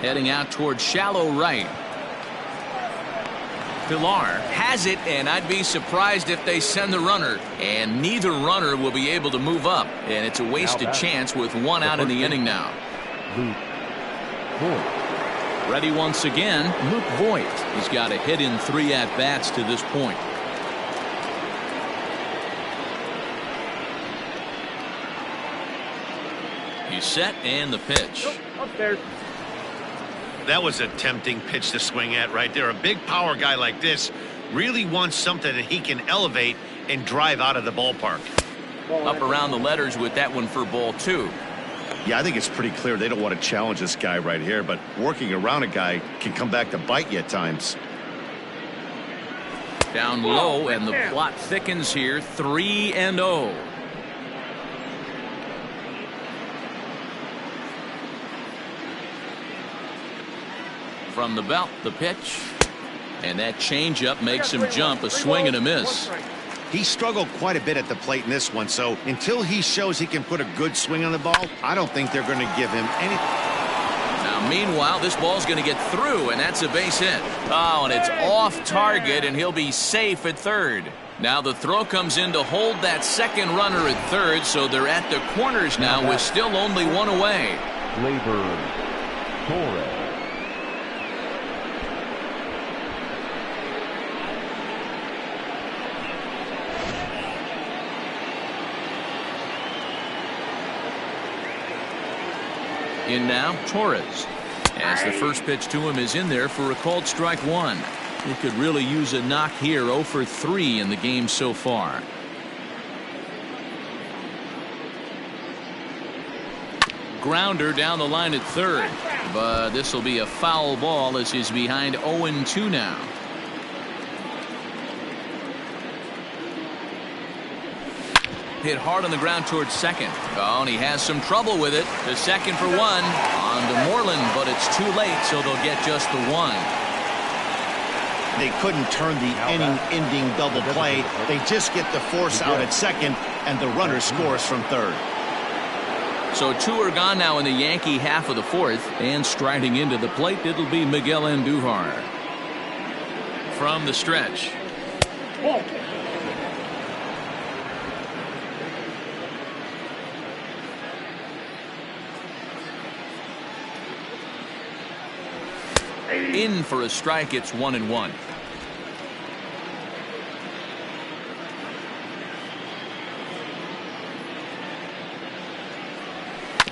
Heading out towards shallow right. Pilar has it, and I'd be surprised if they send the runner. And neither runner will be able to move up. And it's a wasted chance with 1 out in the inning now. Luke Voigt. Ready once again, Luke Voigt. He's got a hit in 3 at-bats to this point. He's set, and the pitch. Upstairs. That was a tempting pitch to swing at right there. A big power guy like this really wants something that he can elevate and drive out of the ballpark. Up around the letters with that one for ball 2. Yeah, I think it's pretty clear they don't want to challenge this guy right here, but working around a guy can come back to bite you at times. Down low, and the plot thickens here, 3-0. From the belt, the pitch, and that changeup makes him jump. A swing and a miss. He struggled quite a bit at the plate in this one, so until he shows he can put a good swing on the ball, I don't think they're going to give him any. Now, meanwhile, this ball's going to get through, and that's a base hit. Oh, and it's off target, and he'll be safe at 3rd. Now the throw comes in to hold that second runner at 3rd, so they're at the corners now with still only 1 away. Gleyber Torres. In now, Torres, as the first pitch to him is in there for a called strike 1. He could really use a knock here. 0 for 3 in the game so far. Grounder down the line at 3rd, but this will be a foul ball as he's behind 0-2 now. Hit hard on the ground towards second. Oh, and he has some trouble with it. The second for 1 on to Moreland, but it's too late, so they'll get just the 1. They couldn't turn the inning-ending double play. They just get the force out at second, and the runner scores from 3rd. So 2 are gone now in the Yankee half of the 4th, and striding into the plate, it'll be Miguel Andujar. From the stretch. In for a strike. It's 1-1.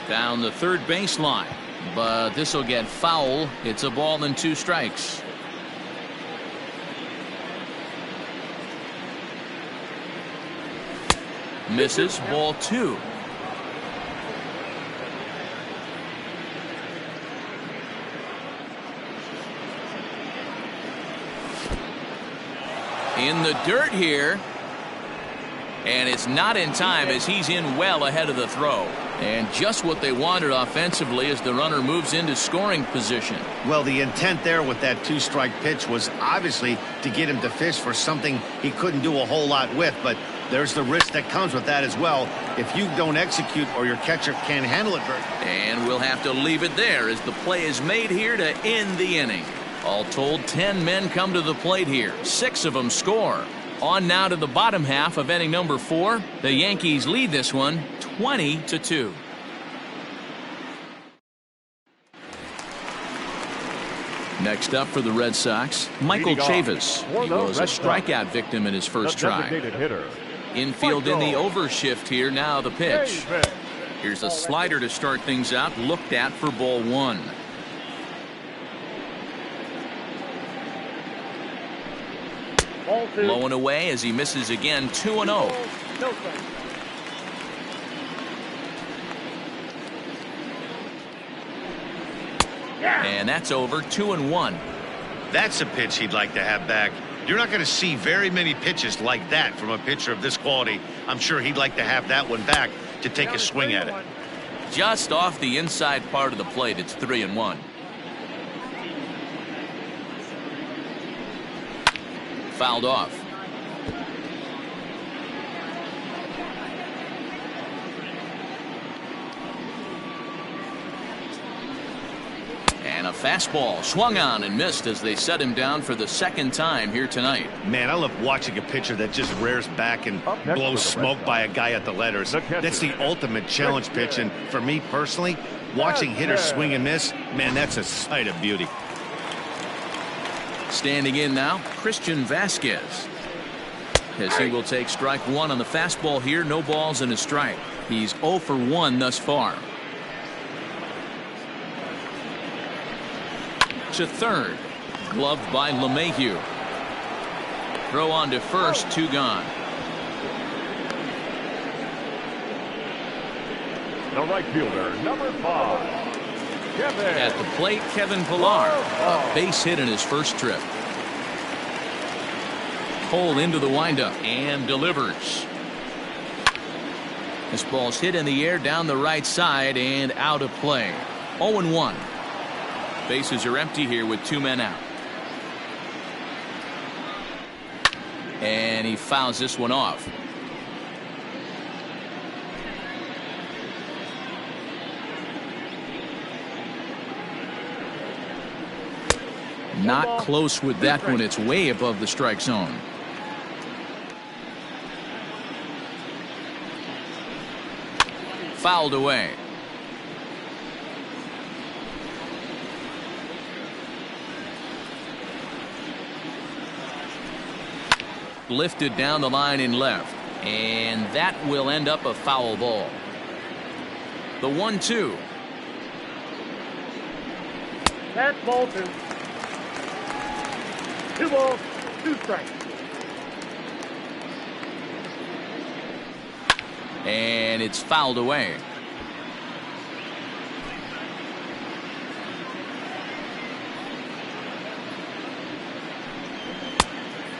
Down the 3rd baseline, but this will get foul. It's a ball and 2 strikes. Misses, ball 2. In the dirt here. And it's not in time as he's in well ahead of the throw. And just what they wanted offensively as the runner moves into scoring position. Well, the intent there with that 2-strike pitch was obviously to get him to fish for something he couldn't do a whole lot with, but there's the risk that comes with that as well. If you don't execute or your catcher can't handle it very. And we'll have to leave it there as the play is made here to end the inning. All told, 10 men come to the plate here. 6 of them score. On now to the bottom half of inning number 4. The Yankees lead this one 20-2. Next up for the Red Sox, Michael Chavis. He was a strikeout victim in his first try. Infield in the overshift here. Now the pitch. Here's a slider to start things out. Looked at for ball 1. Blowing away as he misses again. 2-0. And that's over. 2-1. That's a pitch he'd like to have back. You're not going to see very many pitches like that from a pitcher of this quality. I'm sure he'd like to have that one back to take a swing at it. Just off the inside part of the plate. It's 3-1. Fouled off. And a fastball swung on and missed as they set him down for the second time here tonight. Man, I love watching a pitcher that just rears back and blows smoke by a guy at the letters. That's the ultimate challenge pitch, and for me personally, watching hitters swing and miss, man, that's a sight of beauty. Standing in now, Christian Vasquez, as he will take strike 1 on the fastball here. No balls and a strike. He's 0 for 1 thus far. To third, gloved by LeMahieu. Throw on to first, 2 gone. The right fielder, number 5. At the plate, Kevin Pillar. A base hit in his first trip. Cole into the windup and delivers. This ball's hit in the air down the right side and out of play. 0-1. Bases are empty here with 2 men out. And he fouls this one off. Not close with that one. It's way above the strike zone. Fouled away. Lifted down the line in left. And that will end up a foul ball. The 1-2. That's ball 2. 2 balls, 2 strikes. And it's fouled away.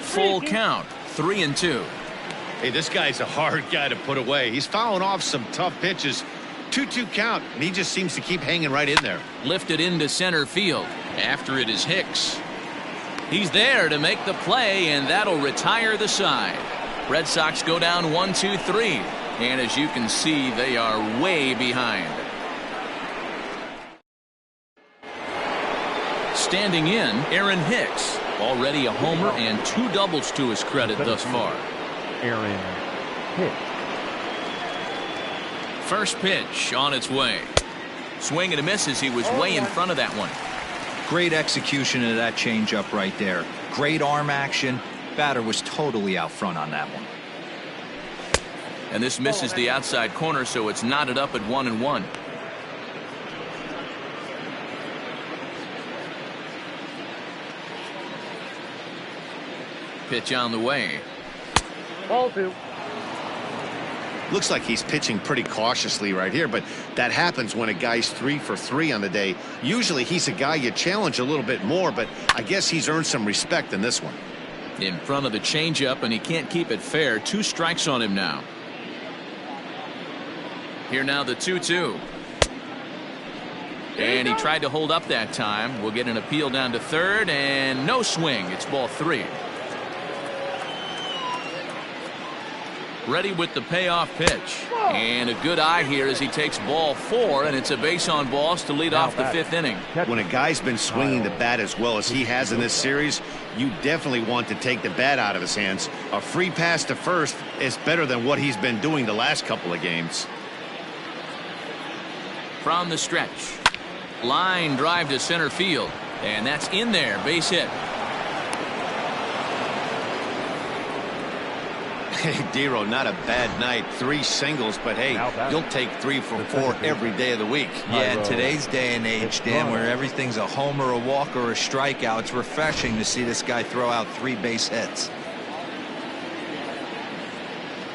Full count. 3-2. Hey, this guy's a hard guy to put away. He's fouling off some tough pitches. 2-2 count, and he just seems to keep hanging right in there. Lifted into center field. After it is Hicks. He's there to make the play, and that'll retire the side. Red Sox go down 1-2-3. And as you can see, they are way behind. Standing in, Aaron Hicks. Already a homer and 2 doubles to his credit thus far. Aaron Hicks. First pitch on its way. Swing and a miss as he was way in front of that one. Great execution of that changeup right there. Great arm action. Batter was totally out front on that one. And this misses the outside corner, so it's knotted up at 1-1. Pitch on the way. Ball 2. Looks like he's pitching pretty cautiously right here, but that happens when a guy's 3 for 3 on the day. Usually he's a guy you challenge a little bit more, but I guess he's earned some respect in this one. In front of the changeup, and he can't keep it fair. 2 strikes on him now. Here now the 2-2. And he tried to hold up that time. We'll get an appeal down to third, and no swing. It's ball 3. Ready with the payoff pitch. And a good eye here as he takes ball 4, and it's a base on balls to lead off the 5th inning. When a guy's been swinging the bat as well as he has in this series, you definitely want to take the bat out of his hands. A free pass to first is better than what he's been doing the last couple of games. From the stretch. Line drive to center field. And that's in there. Base hit. Hey, Dero, not a bad night. 3 singles, but hey, you'll take 3 for 4 every day of the week. Yeah, in today's day and age, Dan, where everything's a homer, a walk, or a strikeout, it's refreshing to see this guy throw out 3 base hits.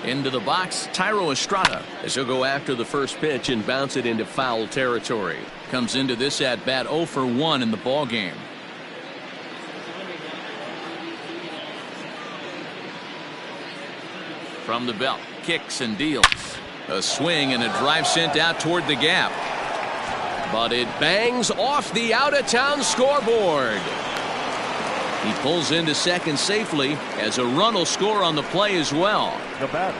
Into the box, Tyro Estrada, as he'll go after the first pitch and bounce it into foul territory. Comes into this at bat 0 for 1 in the ball game. From the belt, kicks and deals. A swing and a drive sent out toward the gap. But it bangs off the out-of-town scoreboard. He pulls into second safely as a run will score on the play as well. The batter,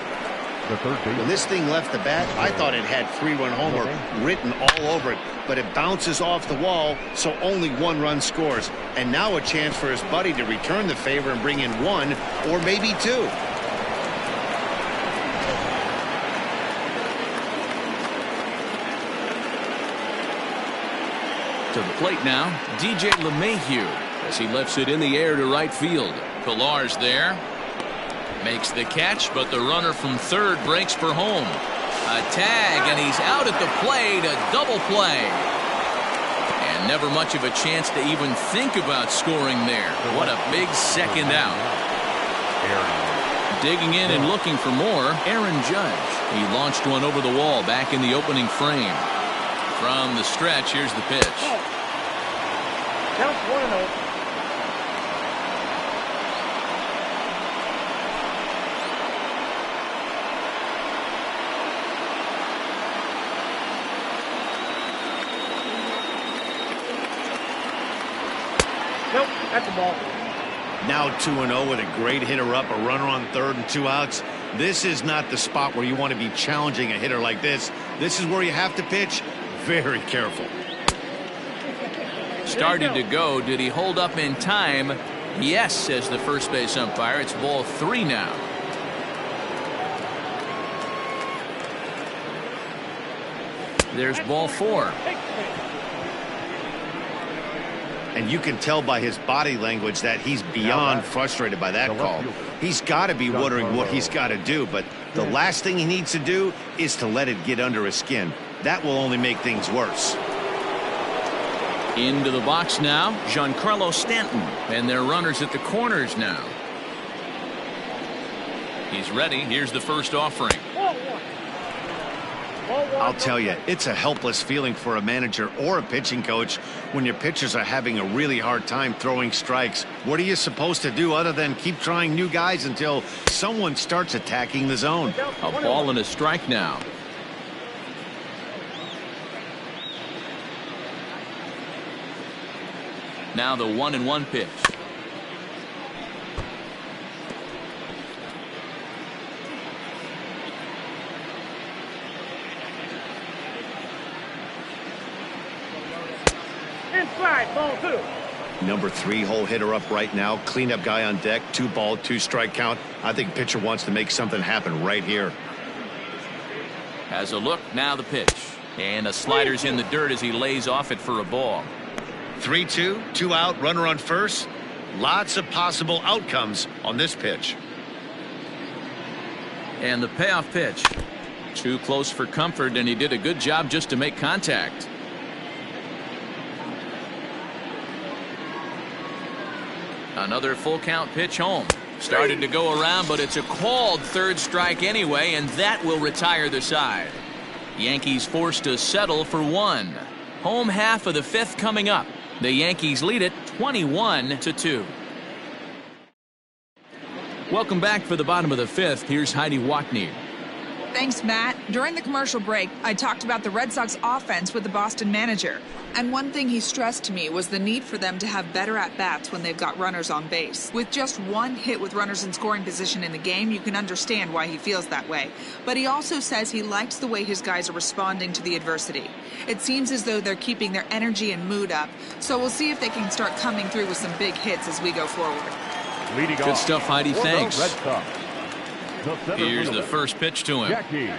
the third baseman. When this thing left the bat, I thought it had 3-run homer written all over it, but it bounces off the wall, so only 1 run scores. And now a chance for his buddy to return the favor and bring in 1 or maybe 2. To the plate now, DJ LeMahieu as he lifts it in the air to right field. Pillar's there. Makes the catch, but the runner from third breaks for home. A tag, and he's out at the plate, a double play. And never much of a chance to even think about scoring there. What a big second out. Digging in and looking for more, Aaron Judge. He launched one over the wall back in the opening frame. From the stretch, here's the pitch. Count 1-0. Nope, that's the ball. Now 2-0 with a great hitter up, a runner on third and 2 outs. This is not the spot where you want to be challenging a hitter like this. This is where you have to pitch very careful. Started to go. Did he hold up in time? Yes, says the first base umpire. It's ball 3 now. There's ball 4. And you can tell by his body language that he's beyond frustrated by that call. He's got to be wondering what he's got to do, but the last thing he needs to do is to let it get under his skin. That will only make things worse. Into the box now, Giancarlo Stanton, and their runners at the corners now. He's ready. Here's the first offering. I'll tell you, it's a helpless feeling for a manager or a pitching coach when your pitchers are having a really hard time throwing strikes. What are you supposed to do other than keep trying new guys until someone starts attacking the zone? A ball and a strike now. Now the 1-1 pitch. Inside, ball 2. Number 3 hole hitter up right now. Cleanup guy on deck. 2 ball, 2 strike count. I think pitcher wants to make something happen right here. Has a look. Now the pitch. And a slider's in the dirt as he lays off it for a ball. 3-2, 2 out, runner on first. Lots of possible outcomes on this pitch. And the payoff pitch. Too close for comfort, and he did a good job just to make contact. Another full count pitch home. Started to go around, but it's a called third strike anyway, and that will retire the side. Yankees forced to settle for 1. Home half of the 5th coming up. The Yankees lead it 21-2. Welcome back for the bottom of the fifth. Here's Heidi Watney. Thanks, Matt. During the commercial break, I talked about the Red Sox offense with the Boston manager. And one thing he stressed to me was the need for them to have better at-bats when they've got runners on base. With just one hit with runners in scoring position in the game, you can understand why he feels that way. But he also says he likes the way his guys are responding to the adversity. It seems as though they're keeping their energy and mood up, so we'll see if they can start coming through with some big hits as we go forward. Good stuff, Heidi. Thanks. Red Sox, Here's the first pitch to him. Jackie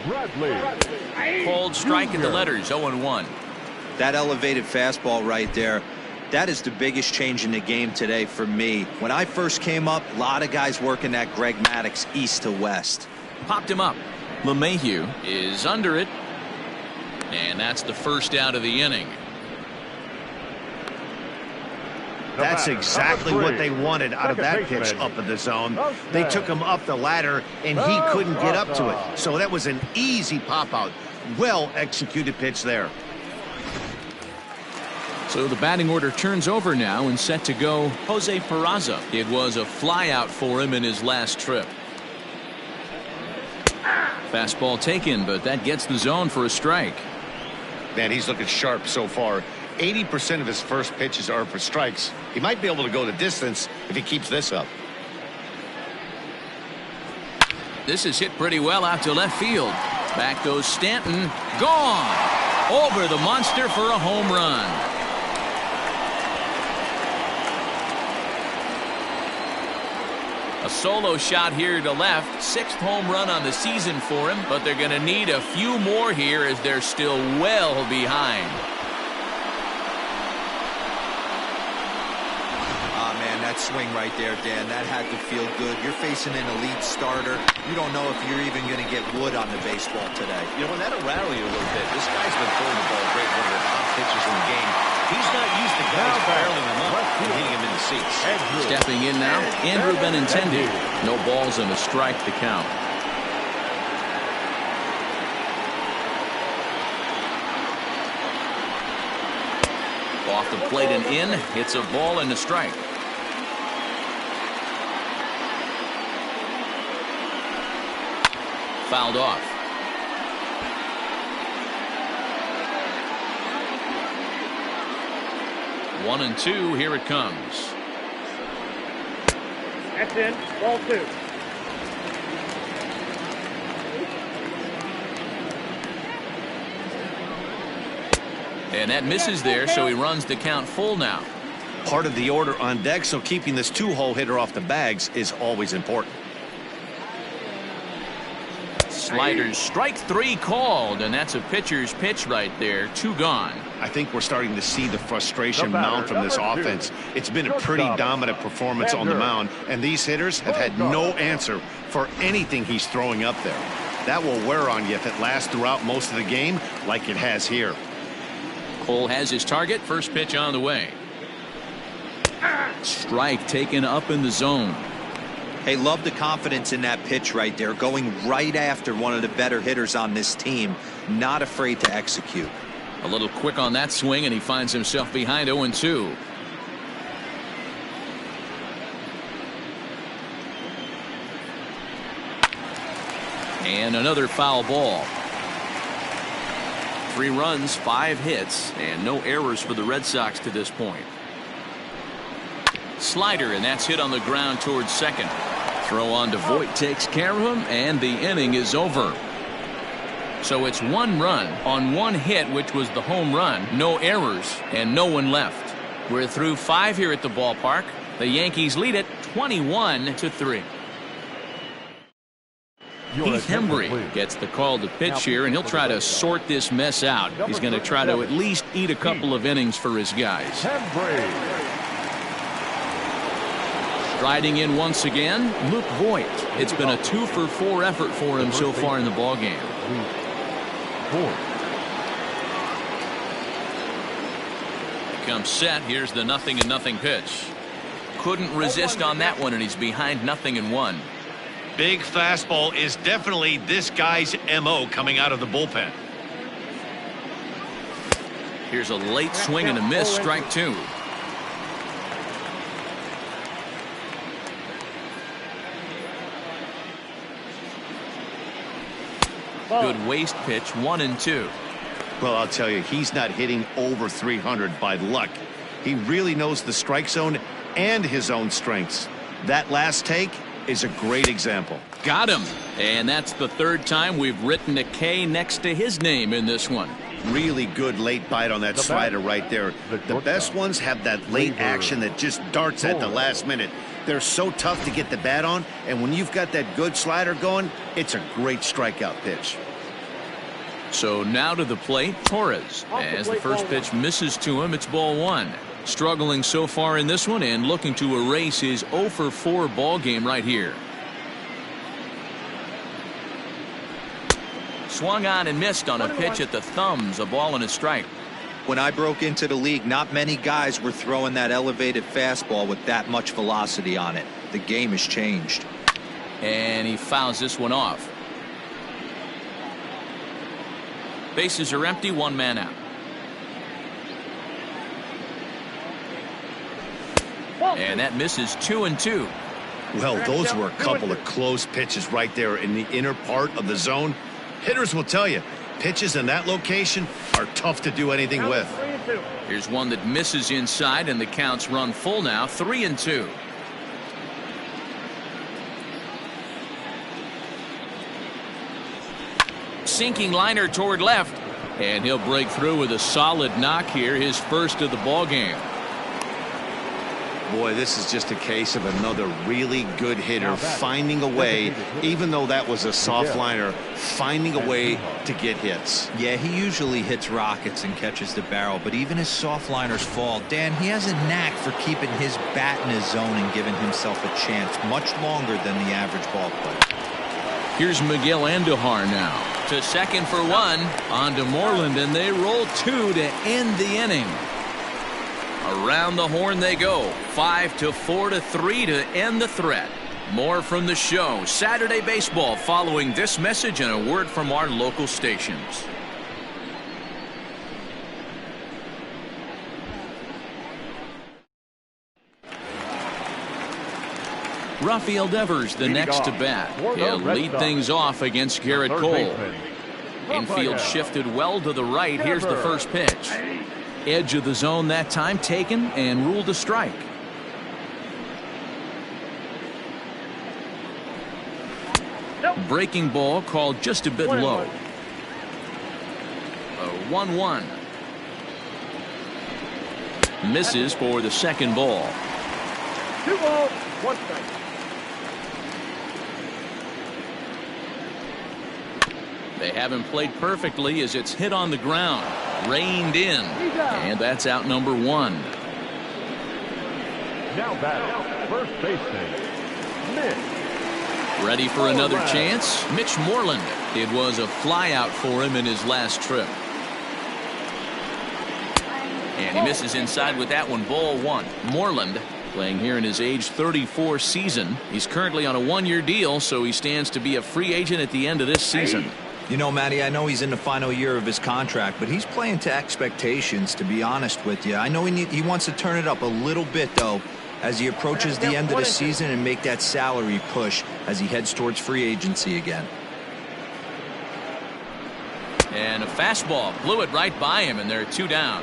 Bradley. Cold strike at the letters, 0-1. That elevated fastball right there, that is the biggest change in the game today for me. When I first came up, a lot of guys working that Greg Maddux east to west. Popped him up. LeMahieu is under it. And that's the first out of the inning. That's exactly what they wanted out of that pitch up in the zone. They took him up the ladder, and he couldn't get up to it. So that was an easy pop-out. Well-executed pitch there. So the batting order turns over now and set to go Jose Peraza. It was a flyout for him in his last trip. Fastball taken, but that gets the zone for a strike. Man, he's looking sharp so far. 80% of his first pitches are for strikes. He might be able to go the distance if he keeps this up. This is hit pretty well out to left field. Back goes Stanton. Gone. Over the monster for a home run. A solo shot here to left. 6th home run on the season for him, but they're going to need a few more here as they're still well behind. That swing right there, Dan, that had to feel good. You're facing an elite starter. You don't know if you're even going to get wood on the baseball today. You know, when that'll rattle you a little bit. This guy's been throwing the ball great, one of the top pitchers in the game. He's not used to guys barreling him up and hitting him in the seats. Stepping in now, Andrew Benintendi. No balls and a strike to count. Off the plate and in. Hits a ball and a strike. Fouled off. One and two. Here it comes. That's in. Ball 2. And that misses there, so he runs the count full now. Part of the order on deck, so keeping this 2-hole hitter off the bags is always important. Sliders, strike 3 called, and that's a pitcher's pitch right there. 2 gone. I think we're starting to see the frustration mount from this offense. It's been a pretty dominant performance on the mound, and these hitters have had no answer for anything he's throwing up there. That will wear on you if it lasts throughout most of the game like it has here. Cole has his target. First pitch on the way. Strike taken up in the zone. Hey, love the confidence in that pitch right there, going right after one of the better hitters on this team, not afraid to execute. A little quick on that swing, and he finds himself behind 0-2. And another foul ball. 3 runs, 5 hits, and no errors for the Red Sox to this point. Slider, and that's hit on the ground towards second. Throw on to Voit takes care of him, and the inning is over. So it's 1 run on 1 hit, which was the home run. No errors, and no one left. We're through 5 here at the ballpark. The Yankees lead it 21-3. Heath Hembree gets the call to pitch here, and he'll try to sort this mess out. He's going to try to at least eat a couple of innings for his guys. Striding in once again, Luke Voit. It's been a 2-for-4 effort for him so far in the ballgame. Comes set. Here's the 0-0 pitch. Couldn't resist on that one, and he's behind 0-1. Big fastball is definitely this guy's MO coming out of the bullpen. Here's a late swing and a miss, strike 2. Good waste pitch, 1-2. Well, I'll tell you, he's not hitting over 300 by luck. He really knows the strike zone and his own strengths. That last take is a great example. Got him. And that's the third time we've written a K next to his name in this one. Really good late bite on that slider right there. The best ones have that late action that just darts at the last minute. They're so tough to get the bat on, and when you've got that good slider going, it's a great strikeout pitch. So now to the plate, Torres. As the first pitch misses to him, it's ball 1. Struggling so far in this one and looking to erase his 0-for-4 ball game right here. Swung on and missed on a pitch at the thumbs, a ball and a strike. When I broke into the league, not many guys were throwing that elevated fastball with that much velocity on it. The game has changed. And he fouls this one off. Bases are empty, 1 man out. And that misses 2-2. Well, those were a couple of close pitches right there in the inner part of the zone. Hitters will tell you, pitches in that location are tough to do anything with. Here's one that misses inside, and the count's run full now, 3-2. Sinking liner toward left, and he'll break through with a solid knock here, his first of the ball game. Boy, this is just a case of another really good hitter finding a way, even though that was a soft liner, finding a way to get hits. Yeah, he usually hits rockets and catches the barrel, but even his soft liners fall. Dan, he has a knack for keeping his bat in his zone and giving himself a chance much longer than the average ball player. Here's Miguel Andujar now. To second for 1. On to Moreland, and they roll 2 to end the inning. Around the horn they go. 5-4 to 3 to end the threat. More from the show. Saturday Baseball following this message and a word from our local stations. Rafael Devers, the next to bat. He'll lead things off against Garrett Cole. Infield shifted well to the right. Here's the first pitch. Edge of the zone that time taken and ruled a strike. Breaking ball called just a bit low. A 1-1. Misses for the second ball. 2 balls, 1 strike. They haven't played perfectly as it's hit on the ground. Reined in. And that's out number 1. Now batting, first baseman, Mitch. Ready for another chance? Mitch Moreland. It was a flyout for him in his last trip. And he misses inside with that one, ball 1. Moreland playing here in his age 34 season. He's currently on a 1-year deal, so he stands to be a free agent at the end of this season. You know, Matty, I know he's in the final year of his contract, but he's playing to expectations, to be honest with you. I know he wants to turn it up a little bit, though, as he approaches the end of the season and make that salary push as he heads towards free agency again. And a fastball blew it right by him, and they're 2 down.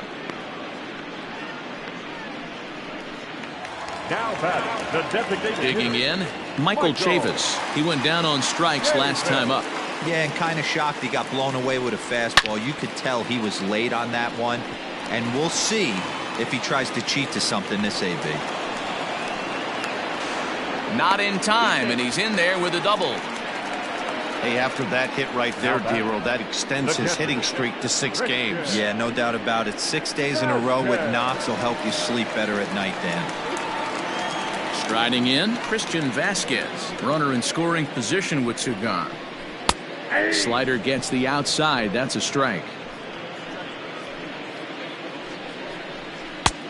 Now batting, the designated Digging in, Michael Chavis. He went down on strikes last time up. Yeah, and kind of shocked he got blown away with a fastball. You could tell he was late on that one, and we'll see if he tries to cheat to something this AB. Not in time, and he's in there with a double. Hey, after that hit right there, Dero, that extends his hitting streak to 6 games. Yeah, no doubt about it. 6 days in a row with knocks will help you sleep better at night, Dan. Striding in, Christian Vasquez. Runner in scoring position with 2 gone. Slider gets the outside. That's a strike.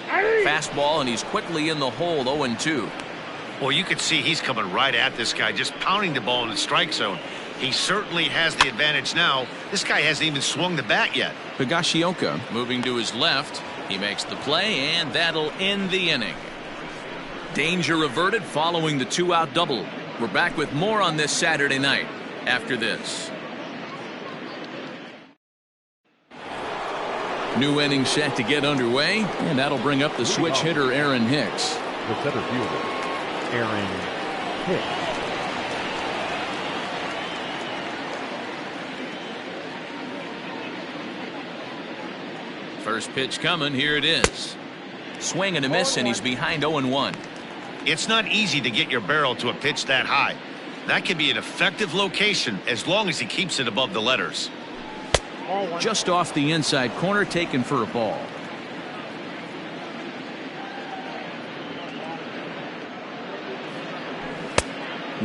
Fastball, and he's quickly in the hole, 0-2. Well, you can see he's coming right at this guy, just pounding the ball in the strike zone. He certainly has the advantage now. This guy hasn't even swung the bat yet. Higashioka moving to his left. He makes the play, and that'll end the inning. Danger averted following the 2-out double. We're back with more on this Saturday night after this. New inning set to get underway, and that'll bring up the switch hitter Aaron Hicks. The center fielder, Aaron Hicks. First pitch coming. Here it is. Swing and a miss, and he's behind 0-1. It's not easy to get your barrel to a pitch that high. That can be an effective location as long as he keeps it above the letters. Just off the inside corner, taken for a ball.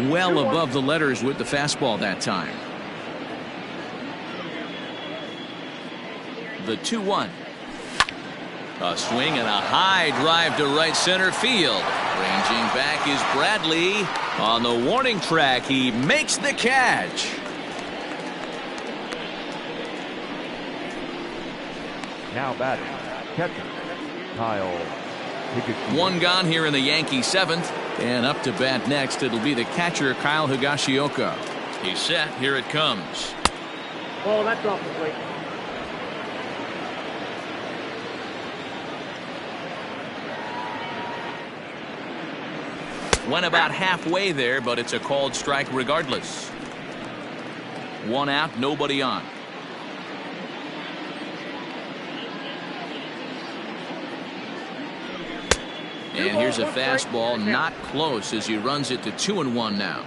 Well above the letters with the fastball that time. The 2-1. A swing and a high drive to right center field. Ranging back is Bradley. On the warning track, he makes the catch. Now batting, catcher, Kyle Higashioka. One gone here in the Yankee seventh. And up to bat next, it'll be the catcher, Kyle Higashioka. He's set. Here it comes. Oh, that's off the plate. Went about halfway there, but it's a called strike regardless. One out, nobody on. And here's a fastball, not close, as he runs it to 2-1 now.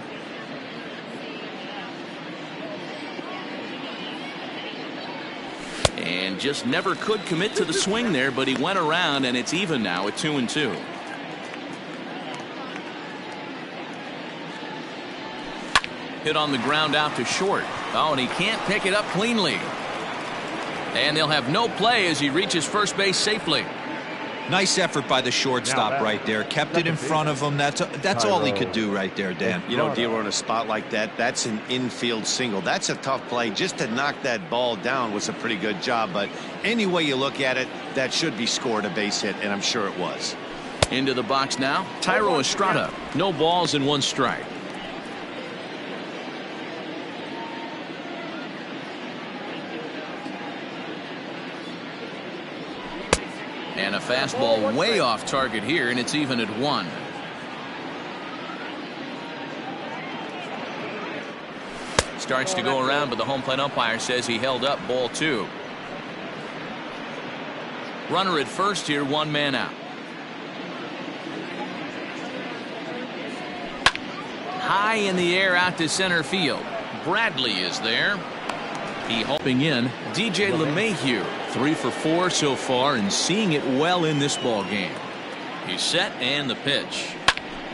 And just never could commit to the swing there, but he went around, and it's even now at 2-2. Hit on the ground out to short. Oh, and he can't pick it up cleanly. And they'll have no play as he reaches first base safely. Nice effort by the shortstop right there. Kept it in front of him. That's all he could do right there, Dan. You know, Dealer, in a spot like that, that's an infield single. That's a tough play. Just to knock that ball down was a pretty good job. But any way you look at it, that should be scored a base hit, and I'm sure it was. Into the box now, Tyro Estrada. No balls and one strike. And a fastball way off target here, and it's even at 1. Starts to go around, but the home plate umpire says he held up ball 2. Runner at first here, one man out. High in the air out to center field. Bradley is there. He hoping in. DJ LeMahieu, 3 for 4 so far and seeing it well in this ball game. He's set and the pitch.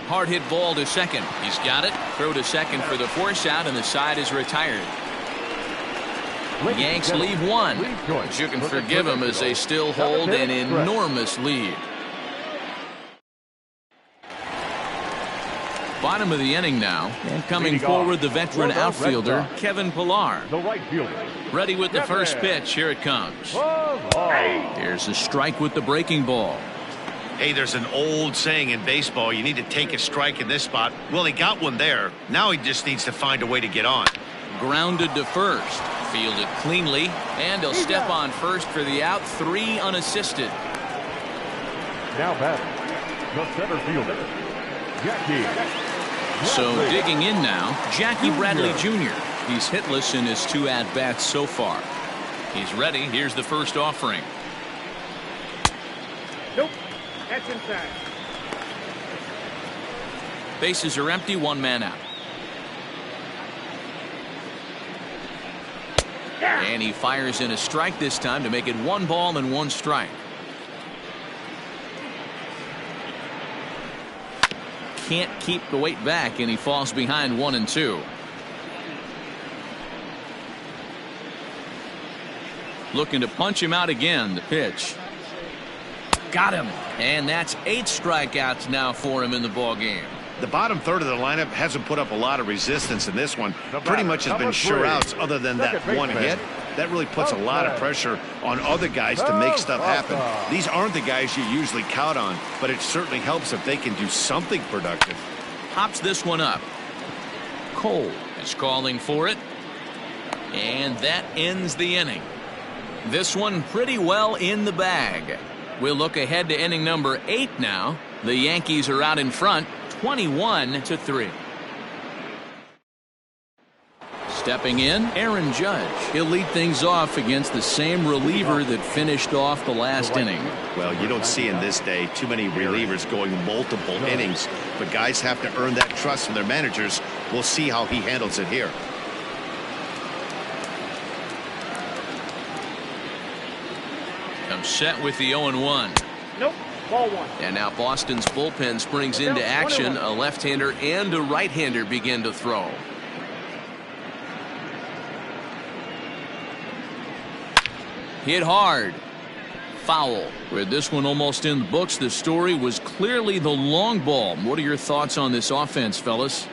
Hard hit ball to second. He's got it. Throw to second for the force out, and the side is retired. The Yanks leave one, but you can forgive them as they still hold an enormous lead. Bottom of the inning now, and coming forward the veteran outfielder Kevin Pillar. The right fielder. Ready with the first pitch. Here it comes. Here's a strike with the breaking ball. Hey, there's an old saying in baseball, you need to take a strike in this spot. Well, he got one there. Now he just needs to find a way to get on. Grounded to first. Fielded cleanly, and he'll step on first for the out. 3 unassisted. Now batting, the center fielder, Jackie. So digging in now, Jackie Bradley Jr. He's hitless in his 2 at-bats so far. He's ready. Here's the first offering. Nope. That's inside. Bases are empty, one man out. And he fires in a strike this time to make it 1 ball and 1 strike. Can't keep the weight back, and he falls behind 1 and 2. Looking to punch him out again. The pitch. Got him. And that's 8 strikeouts now for him in the ball game. The bottom third of the lineup hasn't put up a lot of resistance in this one. Pretty much has been sure outs other than that one hit. That really puts a lot of pressure on other guys to make stuff happen. These aren't the guys you usually count on, but it certainly helps if they can do something productive. Hops this one up. Cole is calling for it. And that ends the inning. This one pretty well in the bag. We'll look ahead to inning number 8 now. The Yankees are out in front, 21-3. Stepping in, Aaron Judge. He'll lead things off against the same reliever that finished off the last inning. Well, you don't see in this day too many relievers going multiple innings, but guys have to earn that trust from their managers. We'll see how he handles it here. I'm set with the 0-1. Nope. Ball 1. And now Boston's bullpen springs into action. A left-hander and a right-hander begin to throw. Hit hard. Foul. With this one almost in the books, the story was clearly the long ball. What are your thoughts on this offense, fellas?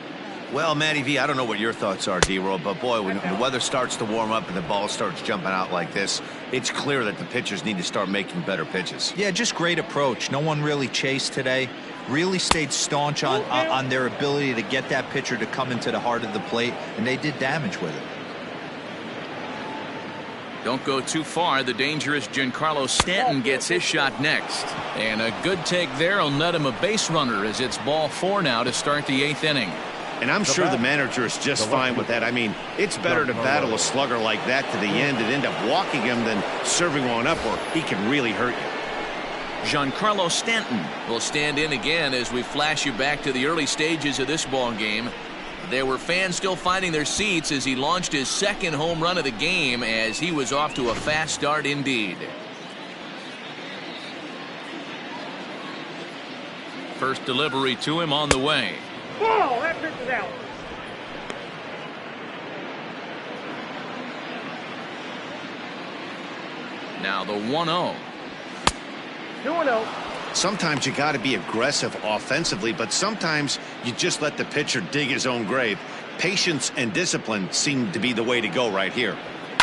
Well, Matty V, I don't know what your thoughts are, D-Roll, but boy, when the weather starts to warm up and the ball starts jumping out like this, it's clear that the pitchers need to start making better pitches. Yeah, just great approach. No one really chased today. Really stayed staunch on their ability to get that pitcher to come into the heart of the plate, and they did damage with it. Don't go too far. The dangerous Giancarlo Stanton gets his shot next. And a good take there will net him a base runner as it's ball 4 now to start the 8th inning. And I'm sure the manager is just fine with that. I mean, it's better to battle a slugger like that to the end and end up walking him than serving one up where he can really hurt you. Giancarlo Stanton will stand in again as we flash you back to the early stages of this ball game. There were fans still finding their seats as he launched his second home run of the game, as he was off to a fast start indeed. First delivery to him on the way. Ball. That pitch is out. Now the 1-0. 2-0. Sometimes you got to be aggressive offensively, but sometimes you just let the pitcher dig his own grave. Patience and discipline seem to be the way to go right here.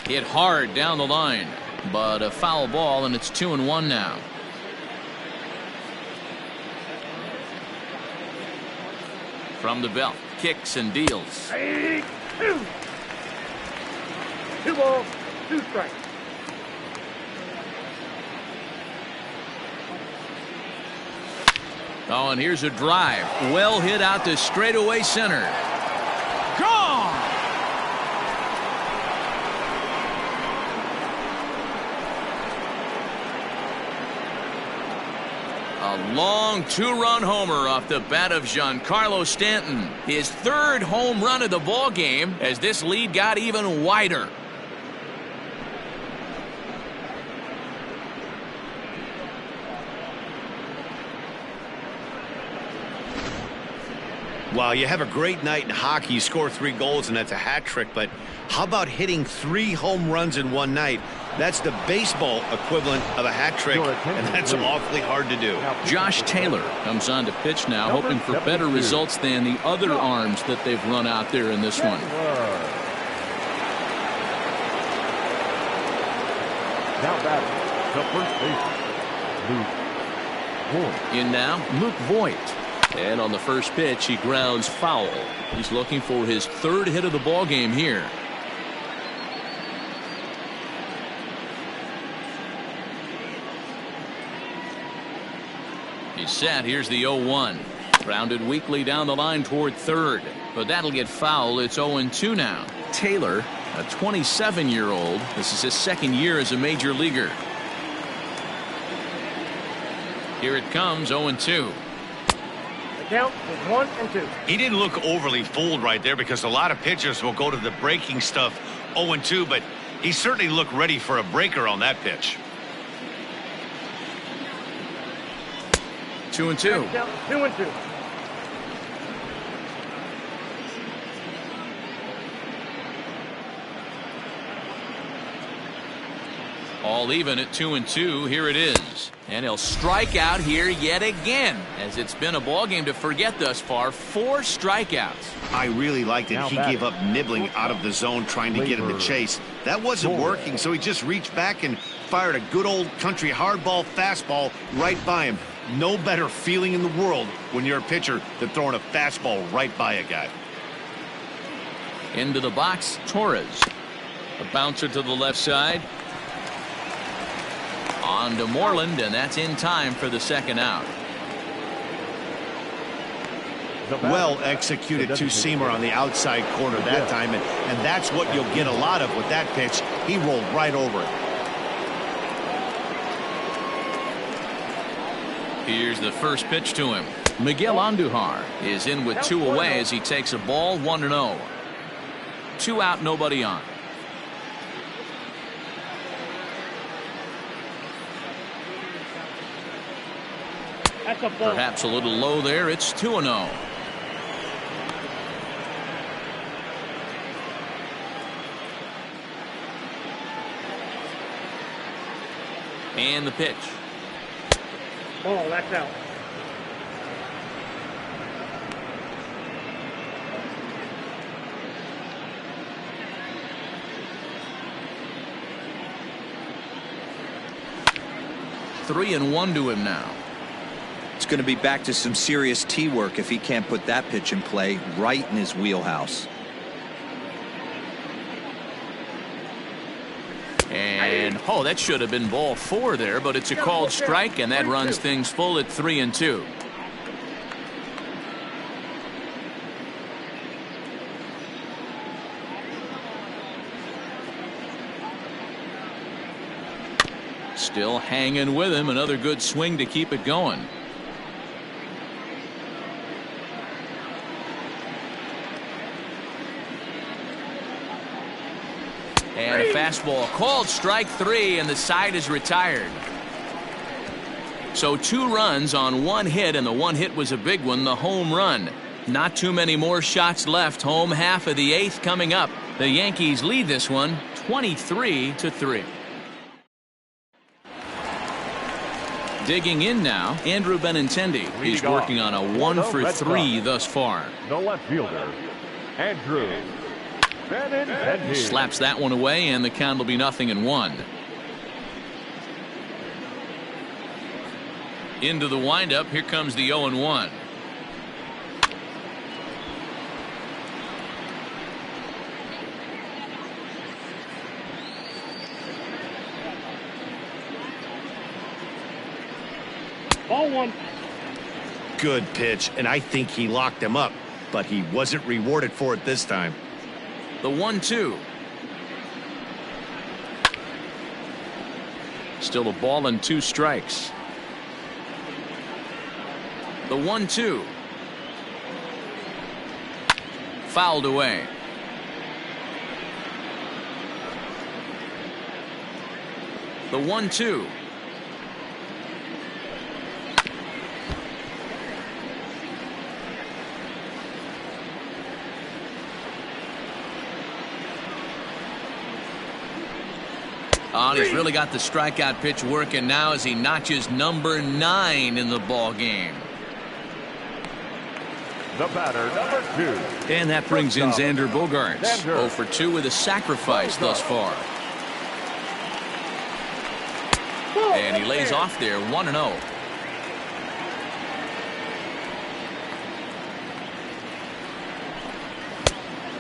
Hit hard down the line, but a foul ball, and it's 2-1 now. From the belt, kicks and deals. 2. 2 balls, 2 strikes. Oh, and here's a drive. Well hit out to straightaway center. Gone! A long 2-run homer off the bat of Giancarlo Stanton. His 3rd home run of the ball game as this lead got even wider. Wow, you have a great night in hockey. You score 3 goals, and that's a hat trick. But how about hitting 3 home runs in one night? That's the baseball equivalent of a hat trick, and that's awfully hard to do. Josh Taylor comes on to pitch now, hoping for better results than the other arms that they've run out there in this one. Now batting, the first baseman, Luke Voigt. In now, Luke Voigt. And on the first pitch, he grounds foul. He's looking for his 3rd hit of the ball game here. He's set. Here's the 0-1. Grounded weakly down the line toward 3rd. But that'll get foul. It's 0-2 now. Taylor, a 27-year-old. This is his 2nd year as a major leaguer. Here it comes, 0-2. Count is 1 and 2. He didn't look overly fooled right there because a lot of pitchers will go to the breaking stuff 0-2, but he certainly looked ready for a breaker on that pitch. 2-2. Count 2 and 2. All even at 2-2. Here it is. And he'll strike out here yet again, as it's been a ball game to forget thus far. 4 strikeouts. I really liked it. He gave up nibbling out of the zone trying to get in the chase. That wasn't working, so he just reached back and fired a good old country hardball fastball right by him. No better feeling in the world when you're a pitcher than throwing a fastball right by a guy. Into the box, Torres. A bouncer to the left side. On to Moreland, and that's in time for the second out. Well executed two-seamer on the outside corner that time, and that's what you'll get a lot of with that pitch. He rolled right over it. Here's the first pitch to him. Miguel Andujar is in with 2 away as he takes a ball 1-0. 2 out, nobody on. Perhaps a little low there. It's 2-0. And the pitch. Oh, that's out. Three and one to him now. It's going to be back to some serious tee work if he can't put that pitch in play right in his wheelhouse. And oh, that should have been ball 4 there, but it's a called strike, and that runs things full at 3-2. Still hanging with him. Another good swing to keep it going. And a fastball called strike 3, and the side is retired. So 2 runs on 1 hit, and the 1 hit was a big one, the home run. Not too many more shots left. Home half of the 8th coming up. The Yankees lead this one 23-3. Digging in now, Andrew Benintendi. He's working on a 1-for-3 thus far. The left fielder, Andrew Benintendi. Slaps that one away, and the count will be 0-1. Into the windup. Here comes the 0-1. Ball 1. Good pitch, and I think he locked him up, but he wasn't rewarded for it this time. The 1-2. Still a ball and 2 strikes. The 1-2. Fouled away. The 1-2. Oh, he's really got the strikeout pitch working now as he notches number 9 in the ball game. The batter, number 2. And that brings in Xander Bogaerts. 0-for-2 with a sacrifice thus far. And he lays off there 1-0.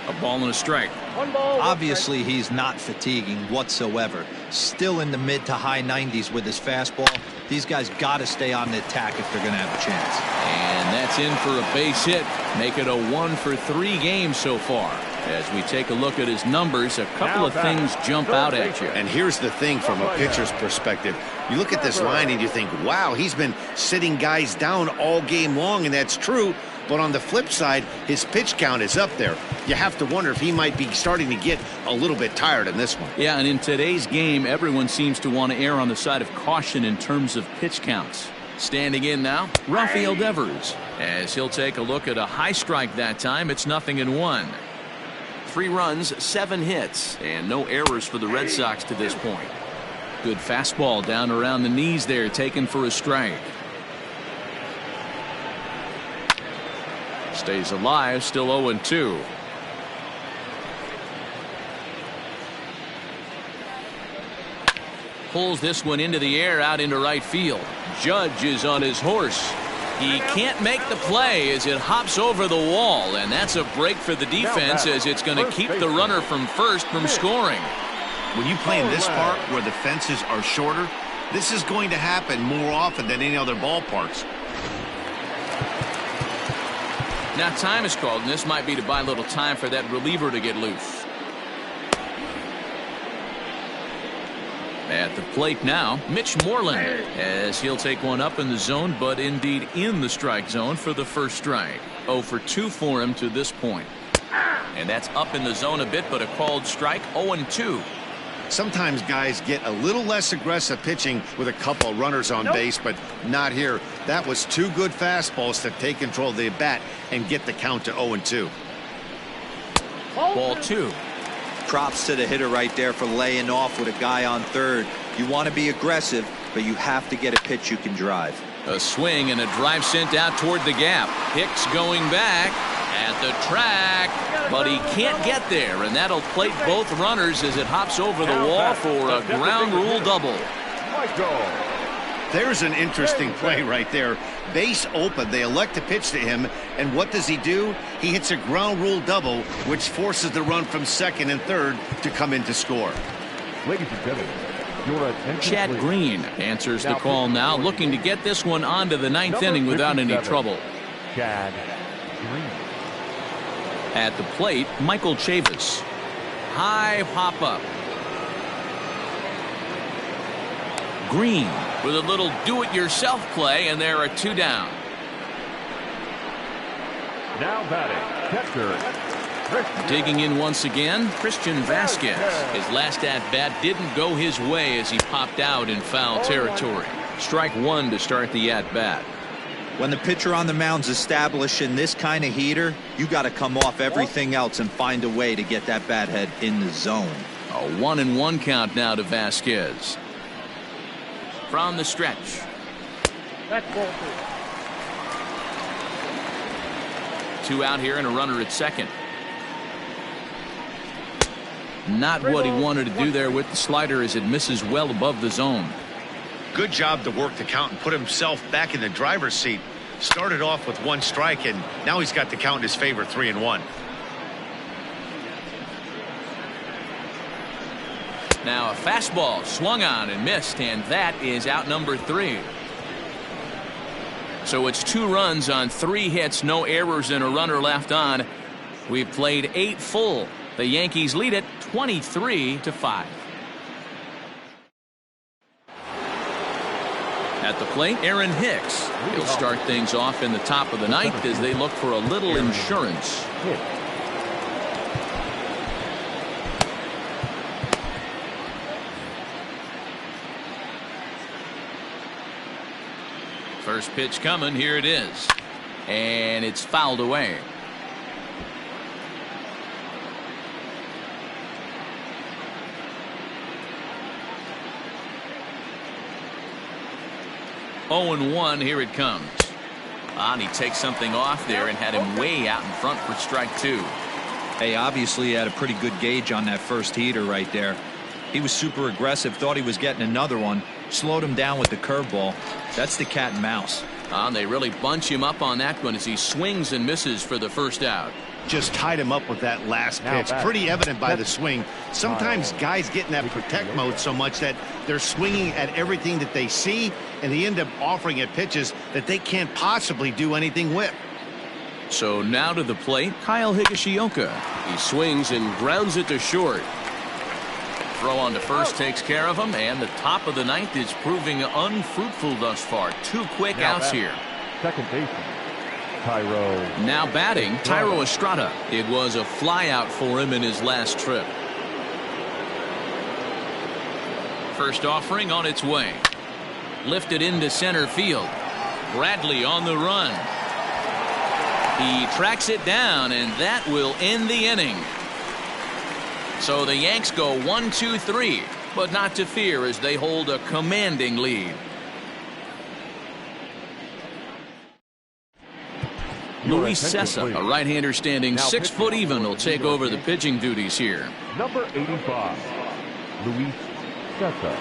A ball and a strike. Obviously, he's not fatiguing whatsoever. Still in the mid to high 90s with his fastball. These guys got to stay on the attack if they're going to have a chance. And that's in for a base hit. Make it a 1-for-3 game so far. As we take a look at his numbers, a couple of things jump out at you. And here's the thing from a pitcher's perspective. You look at this line and you think, wow, he's been sitting guys down all game long, and that's true. But on the flip side, his pitch count is up there. You have to wonder if he might be starting to get a little bit tired in this one. Yeah, and in today's game, everyone seems to want to err on the side of caution in terms of pitch counts. Standing in now, Rafael Devers. As he'll take a look at a high strike that time, it's 0-1. 3 runs, 7 hits, and no errors for the Red Sox to this point. Good fastball down around the knees there, taken for a strike. Stays alive, still 0-2. Pulls this one into the air out into right field. Judge is on his horse. He can't make the play as it hops over the wall, and that's a break for the defense as it's going to keep the runner from first from scoring. When you play in this park where the fences are shorter, This is going to happen more often than any other ballparks. Now time is called, and this might be to buy a little time for that reliever to get loose. At the plate now, Mitch Moreland, as he'll take one up in the zone, but indeed in the strike zone for the first strike. 0 for 2 for him to this point. And that's up in the zone a bit, but a called strike. 0-2. Sometimes guys get a little less aggressive pitching with a couple runners on base, but not here. That was 2 good fastballs to take control of the bat and get the count to 0-2. Ball 2. Props to the hitter right there for laying off with a guy on third. You want to be aggressive, but you have to get a pitch you can drive. A swing and a drive sent out toward the gap. Hicks going back at the track, but he can't get there, and that'll plate both runners as it hops over the wall for a ground rule double. There's an interesting play right there. Base open, they elect to pitch to him, and what does he do? He hits a ground rule double, which forces the run from second and third to come in to score. Ladies and gentlemen, your attention, Chad please. Green answers the call now, looking to get this one onto the ninth inning without any trouble. Chad Green. At the plate, Michael Chavis. High pop up. Green with a little do-it-yourself play, and there are 2 down. Now batting, catcher. Digging in once again, Christian Vasquez. His last at-bat didn't go his way as he popped out in foul territory. Strike 1 to start the at-bat. When the pitcher on the mound's establishing this kind of heater, you got to come off everything else and find a way to get that bat head in the zone. A 1-1 count now to Vasquez. From the stretch. That's ball 2. 2 out here and a runner at second. Not what he wanted to do there with the slider as it misses well above the zone. Good job to work the count and put himself back in the driver's seat. Started off with 1 strike, and now he's got the count in his favor, 3-1. Now a fastball swung on and missed, and that is out number 3. So it's 2 runs on 3 hits, no errors, and a runner left on. We've played 8 full. The Yankees lead it 23-5. At the plate, Aaron Hicks. He'll start things off in the top of the ninth as they look for a little insurance. First pitch coming. Here it is. And it's fouled away. Oh and 1. Here it comes. And he takes something off there and had him way out in front for strike 2. Hey, obviously he had a pretty good gauge on that first heater right there. He was super aggressive, thought he was getting another one, slowed him down with the curveball. That's the cat and mouse. And they really bunch him up on that one as he swings and misses for the first out. Just tied him up with that last pitch. Pretty evident by the swing. Sometimes guys get in that protect mode so much that they're swinging at everything that they see, and they end up offering at pitches that they can't possibly do anything with. So now to the plate, Kyle Higashioka. He swings and grounds it to short. Throw on to first takes care of him, and the top of the ninth is proving unfruitful thus far. 2 quick outs here. Second baseman, Tyro. Now batting, Thairo Estrada. It was a fly out for him in his last trip. First offering on its way. Lifted into center field. Bradley on the run. He tracks it down, and that will end the inning. So the Yanks go 1-2-3, but not to fear as they hold a commanding lead. Luis Sessa, a right-hander standing 6 foot even, will take over the pitching duties here. Number 85, Luis Sessa.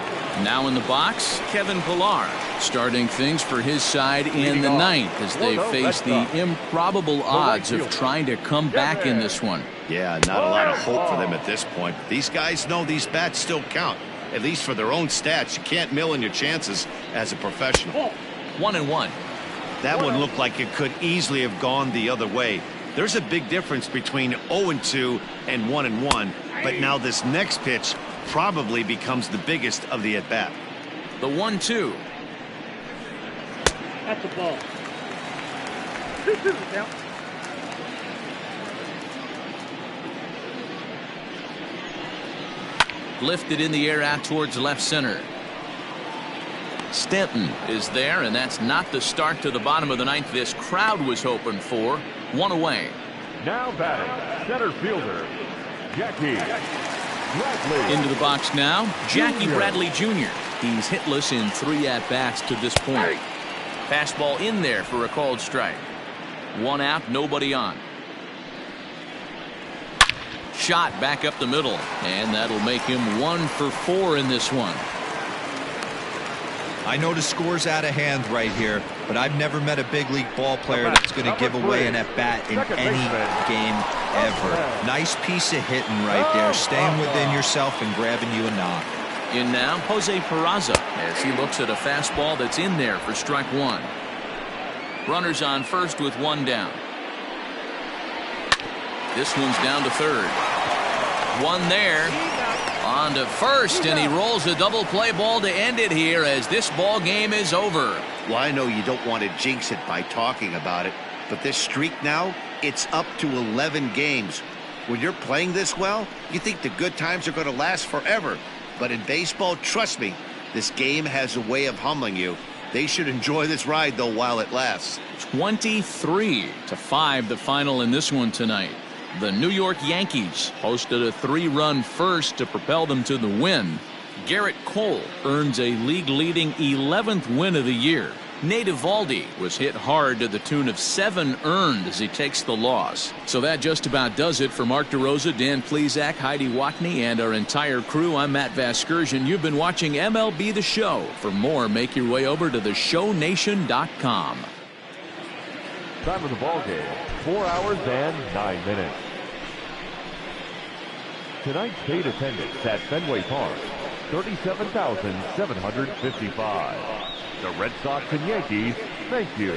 Now in the box, Kevin Pillar, starting things for his side in the ninth as they face the improbable odds of trying to come back in this one. Yeah, not a lot of hope for them at this point. These guys know these bats still count. At least for their own stats, you can't mill in your chances as a professional. 1-1. That one looked like it could easily have gone the other way. There's a big difference between 0-2 and 1-1, but now this next pitch probably becomes the biggest of the at-bat. The 1-2. That's a ball. 2-2 now. Lifted in the air out towards left center. Stanton is there, and that's not the start to the bottom of the ninth this crowd was hoping for. One away. Now batting, center fielder, Jackie Bradley. Into the box now, Jackie Bradley Jr. He's hitless in 3 at-bats to this point. Fastball in there for a called strike. 1 out, nobody on. Shot back up the middle, and that'll make him 1 for 4 in this one. I know the score's out of hand right here, but I've never met a big league ball player that's going to give away an at-bat in any game ever. Nice piece of hitting right there, staying within yourself and grabbing you a knock. In now, Jose Peraza, as he looks at a fastball that's in there for strike 1. Runners on first with 1 down. This one's down to third. 1 there. On to first, and he rolls a double play ball to end it here as this ball game is over. Well, I know you don't want to jinx it by talking about it, but this streak now, it's up to 11 games. When you're playing this well, you think the good times are going to last forever. But in baseball, trust me, this game has a way of humbling you. They should enjoy this ride, though, while it lasts. 23-5 the final in this one tonight. The New York Yankees hosted a 3-run first to propel them to the win. Garrett Cole earns a league-leading 11th win of the year. Nate Eovaldi was hit hard to the tune of 7 earned as he takes the loss. So that just about does it for Mark DeRosa, Dan Plesac, Heidi Watney, and our entire crew. I'm Matt Vasgersian. You've been watching MLB The Show. For more, make your way over to theshownation.com. Time of the ball game, 4 hours and 9 minutes. Tonight's paid attendance at Fenway Park, 37,755. The Red Sox and Yankees, thank you.